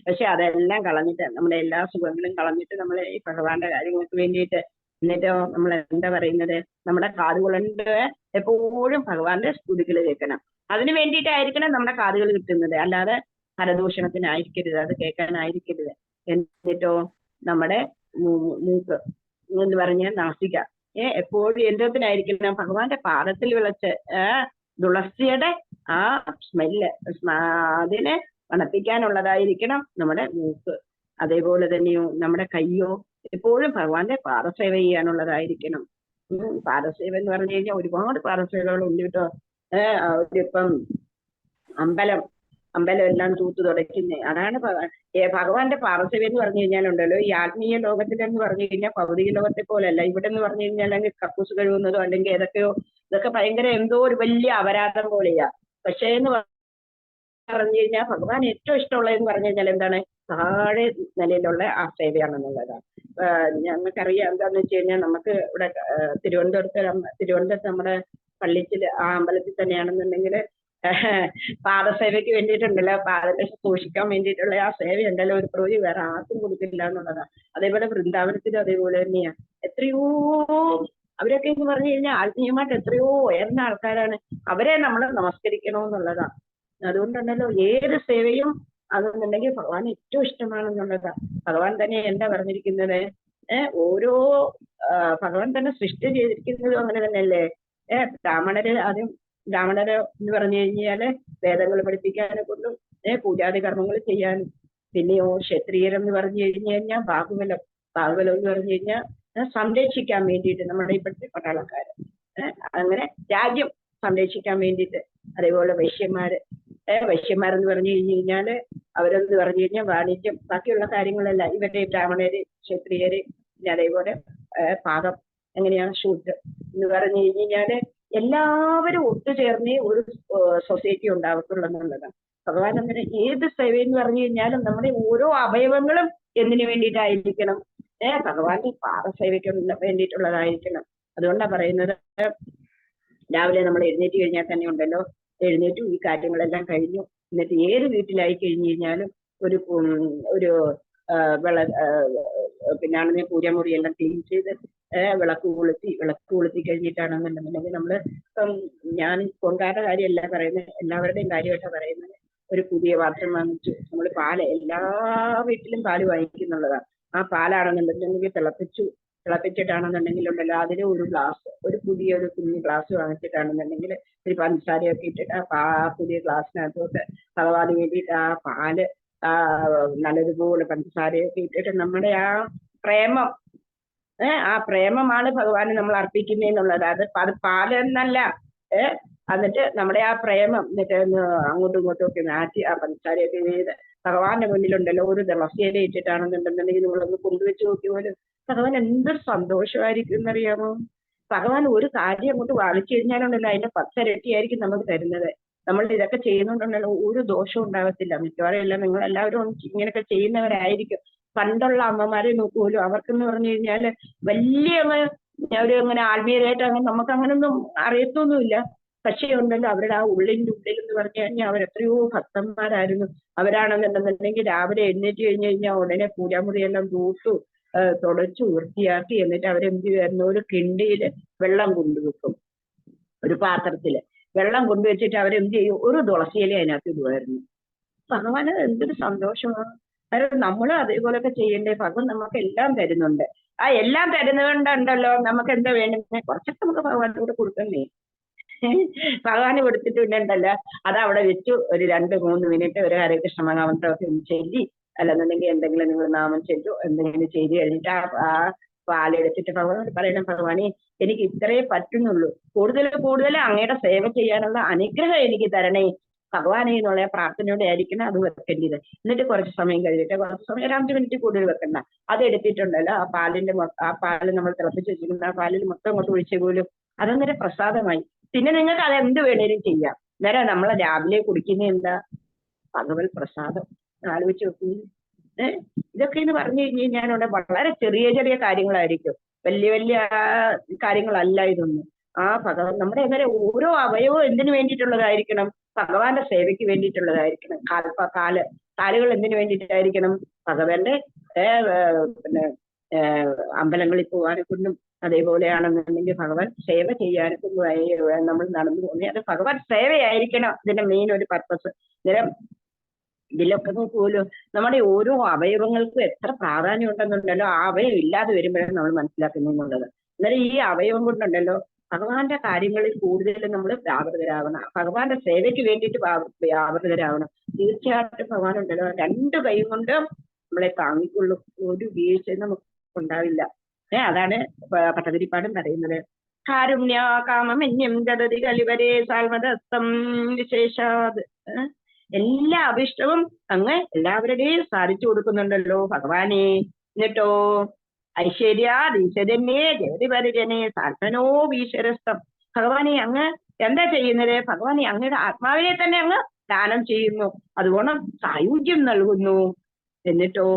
പക്ഷെ അതെല്ലാം കളഞ്ഞിട്ട്, നമ്മുടെ എല്ലാ സുഖങ്ങളും കളഞ്ഞിട്ട് നമ്മൾ ഈ ഭഗവാന്റെ കാര്യങ്ങൾക്ക് വേണ്ടിയിട്ട് എന്നിട്ടോ നമ്മൾ എന്താ പറയുന്നത്, നമ്മുടെ കാതുകളുണ്ട് എപ്പോഴും ഭഗവാന്റെ സ്തുതികൾ കേൾക്കണം. അതിന് വേണ്ടിയിട്ടായിരിക്കണം നമ്മുടെ കാതുകൾ കിട്ടുന്നത്, അല്ലാതെ പരദൂഷണത്തിനായിരിക്കരുത്, അത് കേൾക്കാനായിരിക്കരുത്. എന്നിട്ടോ നമ്മുടെ മൂക്ക് എന്ന് പറഞ്ഞ് നാസിക എപ്പോഴും എന്തിനായിരിക്കണം, ഭഗവാന്റെ പാദത്തിൽ വിളച്ച് തുളസിയുടെ ആ സ്മെല്ല് അതിനെ മണപ്പിക്കാനുള്ളതായിരിക്കണം നമ്മുടെ മൂക്ക്. അതേപോലെ തന്നെയോ നമ്മുടെ കയ്യോ എപ്പോഴും ഭഗവാന്റെ പാദസേവ ചെയ്യാനുള്ളതായിരിക്കണം. പാദസേവ എന്ന് പറഞ്ഞു കഴിഞ്ഞാൽ ഒരുപാട് പാദസേവകളുണ്ട് കേട്ടോ. ഇപ്പം അമ്പലം എല്ലാം തൂത്ത് തുടയ്ക്കുന്നേ, അതാണ് ഭഗവാന്റെ പാദസേവ എന്ന് പറഞ്ഞു കഴിഞ്ഞാലുണ്ടല്ലോ. ഈ ആത്മീയ ലോകത്തിലെന്ന് പറഞ്ഞു കഴിഞ്ഞാൽ ഭൗതിക ലോകത്തെ പോലെയല്ല. ഇവിടെ എന്ന് പറഞ്ഞു കഴിഞ്ഞാൽ അല്ലെങ്കിൽ കക്കൂസ് കഴുകുന്നതോ അല്ലെങ്കിൽ ഏതൊക്കെയോ, ഇതൊക്കെ ഭയങ്കര എന്തോ ഒരു വലിയ അപരാധം പോലെയാ. പക്ഷേ എന്ന് പറഞ്ഞു കഴിഞ്ഞാൽ ഭഗവാൻ ഏറ്റവും ഇഷ്ടമുള്ളതെന്ന് പറഞ്ഞു കഴിഞ്ഞാൽ എന്താണ്, താഴെ നിലയിലുള്ള ആ സേവയാണെന്നുള്ളതാണ്. ഞങ്ങൾക്കറിയാം എന്താന്ന് വെച്ച് കഴിഞ്ഞാൽ, നമുക്ക് ഇവിടെ തിരുവനന്തപുരത്ത് നമ്മുടെ പള്ളിച്ചിൽ ആ അമ്പലത്തിൽ തന്നെയാണെന്നുണ്ടെങ്കിൽ പാദസേവയ്ക്ക് വേണ്ടിയിട്ടുണ്ടല്ലോ, പാദത്തെ സൂക്ഷിക്കാൻ വേണ്ടിയിട്ടുള്ള ആ സേവയുണ്ടല്ലോ, ഒരു പ്രവൃത്തി വേറെ ആർക്കും കൊടുക്കില്ല എന്നുള്ളതാണ്. അതേപോലെ വൃന്ദാവനത്തിലും അതേപോലെ തന്നെയാ. എത്രയോ അവരൊക്കെ എന്ന് പറഞ്ഞു കഴിഞ്ഞാൽ ആത്മീയമായിട്ട് എത്രയോ ഉയർന്ന ആൾക്കാരാണ്. അവരെ നമ്മൾ നമസ്കരിക്കണമെന്നുള്ളതാണ്. അതുകൊണ്ടുണ്ടല്ലോ ഏത് സേവയും അതെന്നുണ്ടെങ്കിൽ ഭഗവാൻ ഏറ്റവും ഇഷ്ടമാണെന്നുള്ളതാ. ഭഗവാൻ തന്നെ എന്താ പറഞ്ഞിരിക്കുന്നത്, ഓരോ ഭഗവാൻ തന്നെ സൃഷ്ടി ചെയ്തിരിക്കുന്നതും അങ്ങനെ തന്നെയല്ലേ. ബ്രാഹ്മണര് എന്ന് പറഞ്ഞു കഴിഞ്ഞാല് വേദങ്ങൾ പഠിപ്പിക്കാനെ കൊണ്ടും പൂജാതി കർമ്മങ്ങൾ ചെയ്യാനും, പിന്നെയോ ക്ഷത്രിയരെന്ന് പറഞ്ഞു കഴിഞ്ഞാൽ ബാഹുബലം എന്ന് പറഞ്ഞു കഴിഞ്ഞാൽ സംരക്ഷിക്കാൻ വേണ്ടിയിട്ട് നമ്മുടെ ഇപ്പോഴത്തെ പട്ടാളക്കാര്, അങ്ങനെ രാജ്യം സംരക്ഷിക്കാൻ വേണ്ടിയിട്ട്. അതേപോലെ വൈശ്യന്മാരെന്ന് പറഞ്ഞു കഴിഞ്ഞാല് അവരെന്ന് പറഞ്ഞു കഴിഞ്ഞാൽ വാണിജ്യം, ബാക്കിയുള്ള കാര്യങ്ങളല്ല. ഇവരുടെ ബ്രാഹ്മണര്, ക്ഷത്രിയര്, പിന്നെ അതേപോലെ പാകം എങ്ങനെയാണ് ഷൂട്ട് എന്ന് പറഞ്ഞു കഴിഞ്ഞാല് എല്ലാവരും ഒത്തുചേർന്നേ ഒരു സൊസൈറ്റി ഉണ്ടാവത്തുള്ളൂ എന്നുള്ളതാണ്. ഭഗവാൻ അങ്ങനെ ഏത് സേവയെന്ന് പറഞ്ഞു കഴിഞ്ഞാലും നമ്മുടെ ഓരോ അവയവങ്ങളും എന്തിനു വേണ്ടിയിട്ടായിരിക്കണം, ഭഗവാന്റെ പാദസേവയ്ക്ക് വേണ്ടിയിട്ടുള്ളതായിരിക്കണം. അതുകൊണ്ടാണ് പറയുന്നത്, രാവിലെ നമ്മൾ എഴുന്നേറ്റ് കഴിഞ്ഞാൽ തന്നെ ഉണ്ടല്ലോ, എഴുന്നേറ്റു ഈ കാര്യങ്ങളെല്ലാം കഴിഞ്ഞു, എന്നിട്ട് ഏത് വീട്ടിലായി കഴിഞ്ഞു കഴിഞ്ഞാലും ഒരു പിന്നാണെന്ന് പൂജാമുറി എല്ലാം ക്ലീൻ ചെയ്ത് വിളക്ക് കൊളുത്തി കഴിഞ്ഞിട്ടാണെന്നുണ്ടെന്നുണ്ടെങ്കിൽ നമ്മള് ഞാൻ പൊങ്കാരുടെ കാര്യമല്ല പറയുന്നത്, എല്ലാവരുടെയും കാര്യമായിട്ടാണ് പറയുന്നത്. ഒരു പുതിയ പാത്രം വാങ്ങിച്ചു, നമ്മൾ പാല് എല്ലാ വീട്ടിലും പാല് വാങ്ങിക്കുന്നുള്ളതാണ്. ആ പാലാണെന്നുണ്ടെങ്കിൽ തിളപ്പിച്ചിട്ടാണെന്നുണ്ടെങ്കിൽ ഉണ്ടല്ലോ അതിൽ ഒരു ഗ്ലാസ്, ഒരു പുതിയൊരു കുഞ്ഞു ഗ്ലാസ് വാങ്ങിച്ചിട്ടാണെന്നുണ്ടെങ്കിൽ ഒരു പഞ്ചസാരയൊക്കെ ഇട്ടിട്ട് ആ പുതിയ ഗ്ലാസ്സിനകത്തോട്ട് ഭഗവാന് വേണ്ടിയിട്ട് ആ പാല് നല്ലതുപോലെ പഞ്ചസാരയൊക്കെ ഇട്ടിട്ട് നമ്മുടെ ആ പ്രേമം, ആ പ്രേമമാണ് ഭഗവാന് നമ്മൾ അർപ്പിക്കുന്നതെന്നുള്ളത്. അത് പാലെന്നല്ല, എന്നിട്ട് നമ്മുടെ ആ പ്രേമം എന്നിട്ട് അങ്ങോട്ടും ഇങ്ങോട്ടും ഒക്കെ മാറ്റി ആ പഞ്ചസാരയൊക്കെ ചെയ്ത് ഭഗവാന്റെ മുന്നിലുണ്ടല്ലോ ഒരു തുളസിയില ഇട്ടിട്ടാണെന്നുണ്ടെന്നുണ്ടെങ്കിൽ നമ്മളൊന്ന് കൊണ്ടുവച്ച് നോക്കി പോലും ഭഗവാൻ എന്തൊരു സന്തോഷമായിരിക്കും എന്നറിയാമോ. ഭഗവാൻ ഒരു കാര്യം അങ്ങോട്ട് വാങ്ങിച്ചു കഴിഞ്ഞാലുണ്ടല്ലോ അതിന്റെ 10 ഇരട്ടിയായിരിക്കും നമുക്ക് തരുന്നത്. നമ്മൾ ഇതൊക്കെ ചെയ്യുന്നുണ്ടല്ലോ ഒരു ദോഷവും ഉണ്ടാകത്തില്ല. മിക്കവാറും എല്ലാം നിങ്ങളെല്ലാവരും ഇങ്ങനെയൊക്കെ ചെയ്യുന്നവരായിരിക്കും. പണ്ടുള്ള അമ്മമാരെ നോക്കുമല്ലോ, അവർക്കെന്ന് പറഞ്ഞു കഴിഞ്ഞാല് വലിയ ഒരു അങ്ങനെ ആത്മീയരായിട്ട് അങ്ങനെ നമുക്ക് അങ്ങനൊന്നും അറിയത്തൊന്നുമില്ല. പക്ഷേ ഉണ്ടല്ലോ അവരുടെ ആ ഉള്ളിന്റെ ഉള്ളിൽ എന്ന് പറഞ്ഞു കഴിഞ്ഞാൽ അവരെത്രയോ ഭക്തന്മാരായിരുന്നു. അവരാണെന്നുണ്ടെന്നുണ്ടെങ്കിൽ രാവിലെ എഴുന്നേറ്റ് കഴിഞ്ഞ് കഴിഞ്ഞാൽ ഉടനെ പൂജാമുറിയെല്ലാം തൂത്തു തുടച്ചു വൃത്തിയാക്കി എന്നിട്ട് അവരെന്ത് ചെയ്യുമായിരുന്നു, ഒരു കിണ്ടിയില് വെള്ളം കൊണ്ടുവെക്കും, ഒരു പാത്രത്തില് വെള്ളം കൊണ്ടുവച്ചിട്ട് അവരെന്ത് ചെയ്യും, ഒരു തുളസിയില അതിനകത്ത് ഇടുമായിരുന്നു. ഭഗവാന് എന്തൊരു സന്തോഷമാണ്. കാരണം നമ്മളും അതേപോലെയൊക്കെ ചെയ്യണ്ടേ? ഭഗവാൻ നമുക്ക് എല്ലാം തരുന്നുണ്ട്. ആ എല്ലാം തരുന്നതുകൊണ്ടുണ്ടല്ലോ നമുക്ക് എന്താ വേണ്ടുന്നത്, കുറച്ചൊക്കെ നമുക്ക് ഭഗവാന്റെ കൂടെ കൊടുക്കണ്ടേ? ഭഗവാന് കൊടുത്തിട്ടുണ്ടല്ലോ അത് അവിടെ വെച്ചു ഒരു 2-3 മിനിറ്റ് ഒരു ഹരേ കൃഷ്ണ മഹാമന്ത്രമൊക്കെ ചൊല്ലി, അല്ലെന്നുണ്ടെങ്കിൽ എന്തെങ്കിലും നിങ്ങൾ നാമം ചൊല്ലു എന്തെങ്കിലും ചെയ്ത് കഴിഞ്ഞിട്ട് ആ പാലെടുത്തിട്ട് ഭഗവാനോട് പറയണം, ഭഗവാനെ എനിക്ക് ഇത്രേ പറ്റുന്നുള്ളൂ, കൂടുതൽ അങ്ങയുടെ സേവ ചെയ്യാനുള്ള അനുഗ്രഹം എനിക്ക് തരണേ ഭഗവാനെ എന്നുള്ള പ്രാർത്ഥനയോടെ ആയിരിക്കണം അത് വെക്കേണ്ടത്. എന്നിട്ട് കുറച്ച് സമയം കഴിഞ്ഞിട്ട് കുറച്ച് സമയം ഒരു 5 മിനിറ്റ് കൂടുതൽ വെക്കണ്ട, അത് എടുത്തിട്ടുണ്ടല്ലോ ആ പാല് നമ്മൾ തിളപ്പിച്ച് വെച്ചിരിക്കുന്ന ആ പാലിൽ മൊത്തം അങ്ങോട്ട് ഒഴിച്ചു പോലും അതന്നേരം പ്രസാദമായി. പിന്നെ നിങ്ങൾക്ക് അത് എന്ത് വേണേലും ചെയ്യാം. നേരെ നമ്മളെ രാവിലെ കുടിക്കുന്ന എന്താ, ഭഗവത് പ്രസാദം. ആലോചിച്ച് നോക്കൂ. ഇതൊക്കെ എന്ന് പറഞ്ഞു കഴിഞ്ഞാൽ വളരെ ചെറിയ കാര്യങ്ങളായിരിക്കും, വലിയ കാര്യങ്ങളല്ല ഇതൊന്നും. ആ ഭഗവാൻ നമ്മുടെ അങ്ങനെ ഓരോ അവയവവും എന്തിനു വേണ്ടിയിട്ടുള്ളതായിരിക്കണം, ഭഗവാന്റെ സേവയ്ക്ക് വേണ്ടിയിട്ടുള്ളതായിരിക്കണം. കാലുകൾ എന്തിനു വേണ്ടിയിട്ടായിരിക്കണം, ഭഗവാന്റെ പിന്നെ അമ്പലങ്ങളിൽ പോകാനെ കൊണ്ടും അതേപോലെയാണെന്നുണ്ടെങ്കിൽ ഭഗവാൻ സേവ ചെയ്യാനെ കൊണ്ടും നമ്മൾ നടന്നു പോകുന്നത്. അത് ഭഗവാൻ സേവയായിരിക്കണം ഇതിന്റെ മെയിൻ ഒരു പർപ്പസ്. ഇതിലൊക്കെ പോലും നമ്മുടെ ഓരോ അവയവങ്ങൾക്കും എത്ര പ്രാധാന്യം ഉണ്ടെന്നുണ്ടല്ലോ, ആ അവയവം ഇല്ലാതെ വരുമ്പോഴാണ് നമ്മൾ മനസ്സിലാക്കുന്നുള്ളത്. അന്നേരം ഈ അവയവം കൊണ്ടുണ്ടല്ലോ ഭഗവാന്റെ കാര്യങ്ങളിൽ കൂടുതലും നമ്മൾ വ്യാപൃതരാവണം, ഭഗവാന്റെ സേവയ്ക്ക് വേണ്ടിയിട്ട് വ്യാപൃതരാവണം. തീർച്ചയായിട്ടും ഭഗവാൻ ഉണ്ടല്ലോ 2 കൈ കൊണ്ട് നമ്മളെ താങ്ങിക്കൊള്ളും, ഒരു വീഴ്ച നമുക്ക് ഉണ്ടാവില്ല. അതാണ് പട്ടതിരിപ്പാടും പറയുന്നത്. കാരുണ്യ കാമമന്യം ജഗതി കലിവരെ സാൽമദസ്തം വിശേഷാത്. എല്ലാ അഭിഷ്ടവും അങ്ങ് എല്ലാവരുടെയും സാധിച്ചു കൊടുക്കുന്നുണ്ടല്ലോ ഭഗവാനെ. എന്നിട്ടോ ഐശ്വര്യാദീശരന്യേ ജഗതി പരിജനെ സാൽമനോ ഈശ്വരസ്ഥം. ഭഗവാനെ അങ്ങ് എന്താ ചെയ്യുന്നത്, ഭഗവാനെ അങ്ങയുടെ ആത്മാവിനെ തന്നെ അങ്ങ് ദാനം ചെയ്യുന്നു, അതുകൊണ്ട് സായുജ്യം നൽകുന്നു. എന്നിട്ടോ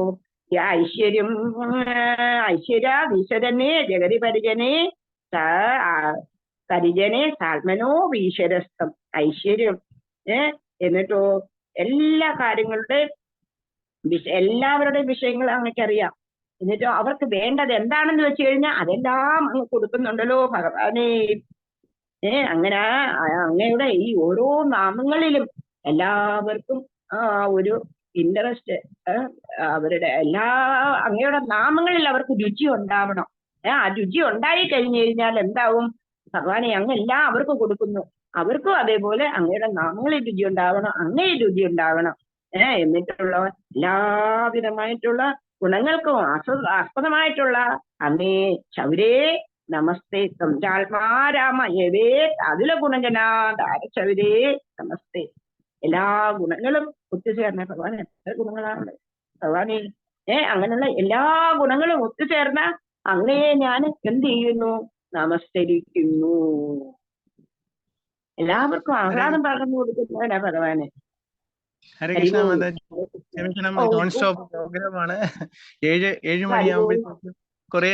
ഐശ്വര്യാദീശരന്യേ ജഗതി പരിജനെ സാൽമനോ ഈശ്വരസ്ഥം. ഐശ്വര്യം എന്നിട്ടോ എല്ലാ എല്ലാവരുടെയും വിഷയങ്ങൾ അങ്ങക്കറിയാം. എന്നിട്ടോ അവർക്ക് വേണ്ടത് എന്താണെന്ന് വെച്ച് കഴിഞ്ഞാൽ അതെല്ലാം അങ്ങ് കൊടുക്കുന്നുണ്ടല്ലോ ഭഗവാനെ. അങ്ങനെ അങ്ങയുടെ ഈ ഓരോ നാമങ്ങളിലും എല്ലാവർക്കും ഒരു ഇൻട്രസ്റ്റ്, അവരുടെ അങ്ങയുടെ നാമങ്ങളിൽ അവർക്ക് രുചി ഉണ്ടാവണം. ആ രുചി ഉണ്ടായി കഴിഞ്ഞു കഴിഞ്ഞാൽ എന്താവും, ഭഗവാനെ അങ്ങ് എല്ലാം അവർക്ക് കൊടുക്കുന്നു, അവർക്കും അതേപോലെ അങ്ങയുടെ നാമങ്ങളിൽ രുചി ഉണ്ടാവണം, അങ്ങയെ രുചി ഉണ്ടാവണം. എന്നിട്ടുള്ള എല്ലാവിധമായിട്ടുള്ള ഗുണങ്ങൾക്കും ആസ്പദമായിട്ടുള്ള അങ്ങേ ശൗരേ നമസ്തേ സംജാത്മാരാമ യവേ അതില ഗുണജനാധാര ശൗരേ നമസ്തേ. എല്ലാ ഗുണങ്ങളും ഒത്തുചേർന്ന ഭഗവാൻ എത്ര ഗുണങ്ങളാണ് ഭഗവാനെ. അങ്ങനെയുള്ള എല്ലാ ഗുണങ്ങളും ഒത്തുചേർന്ന അങ്ങയെ ഞാൻ എന്ത് ചെയ്യുന്നു, നമസ്കരിക്കുന്നു. എല്ലാവർക്കും ആഹ്ലാദം പകർന്നു കൊടുക്കുന്നവനാ ഭഗവാന്. ഹരേ കൃഷ്ണ മാതാജി, ക്ഷമിക്കണം, നോൺ സ്റ്റോപ്പ് പ്രോഗ്രാമാണ്. 7 മണിയാകുമ്പോഴത്തേക്കും കുറെ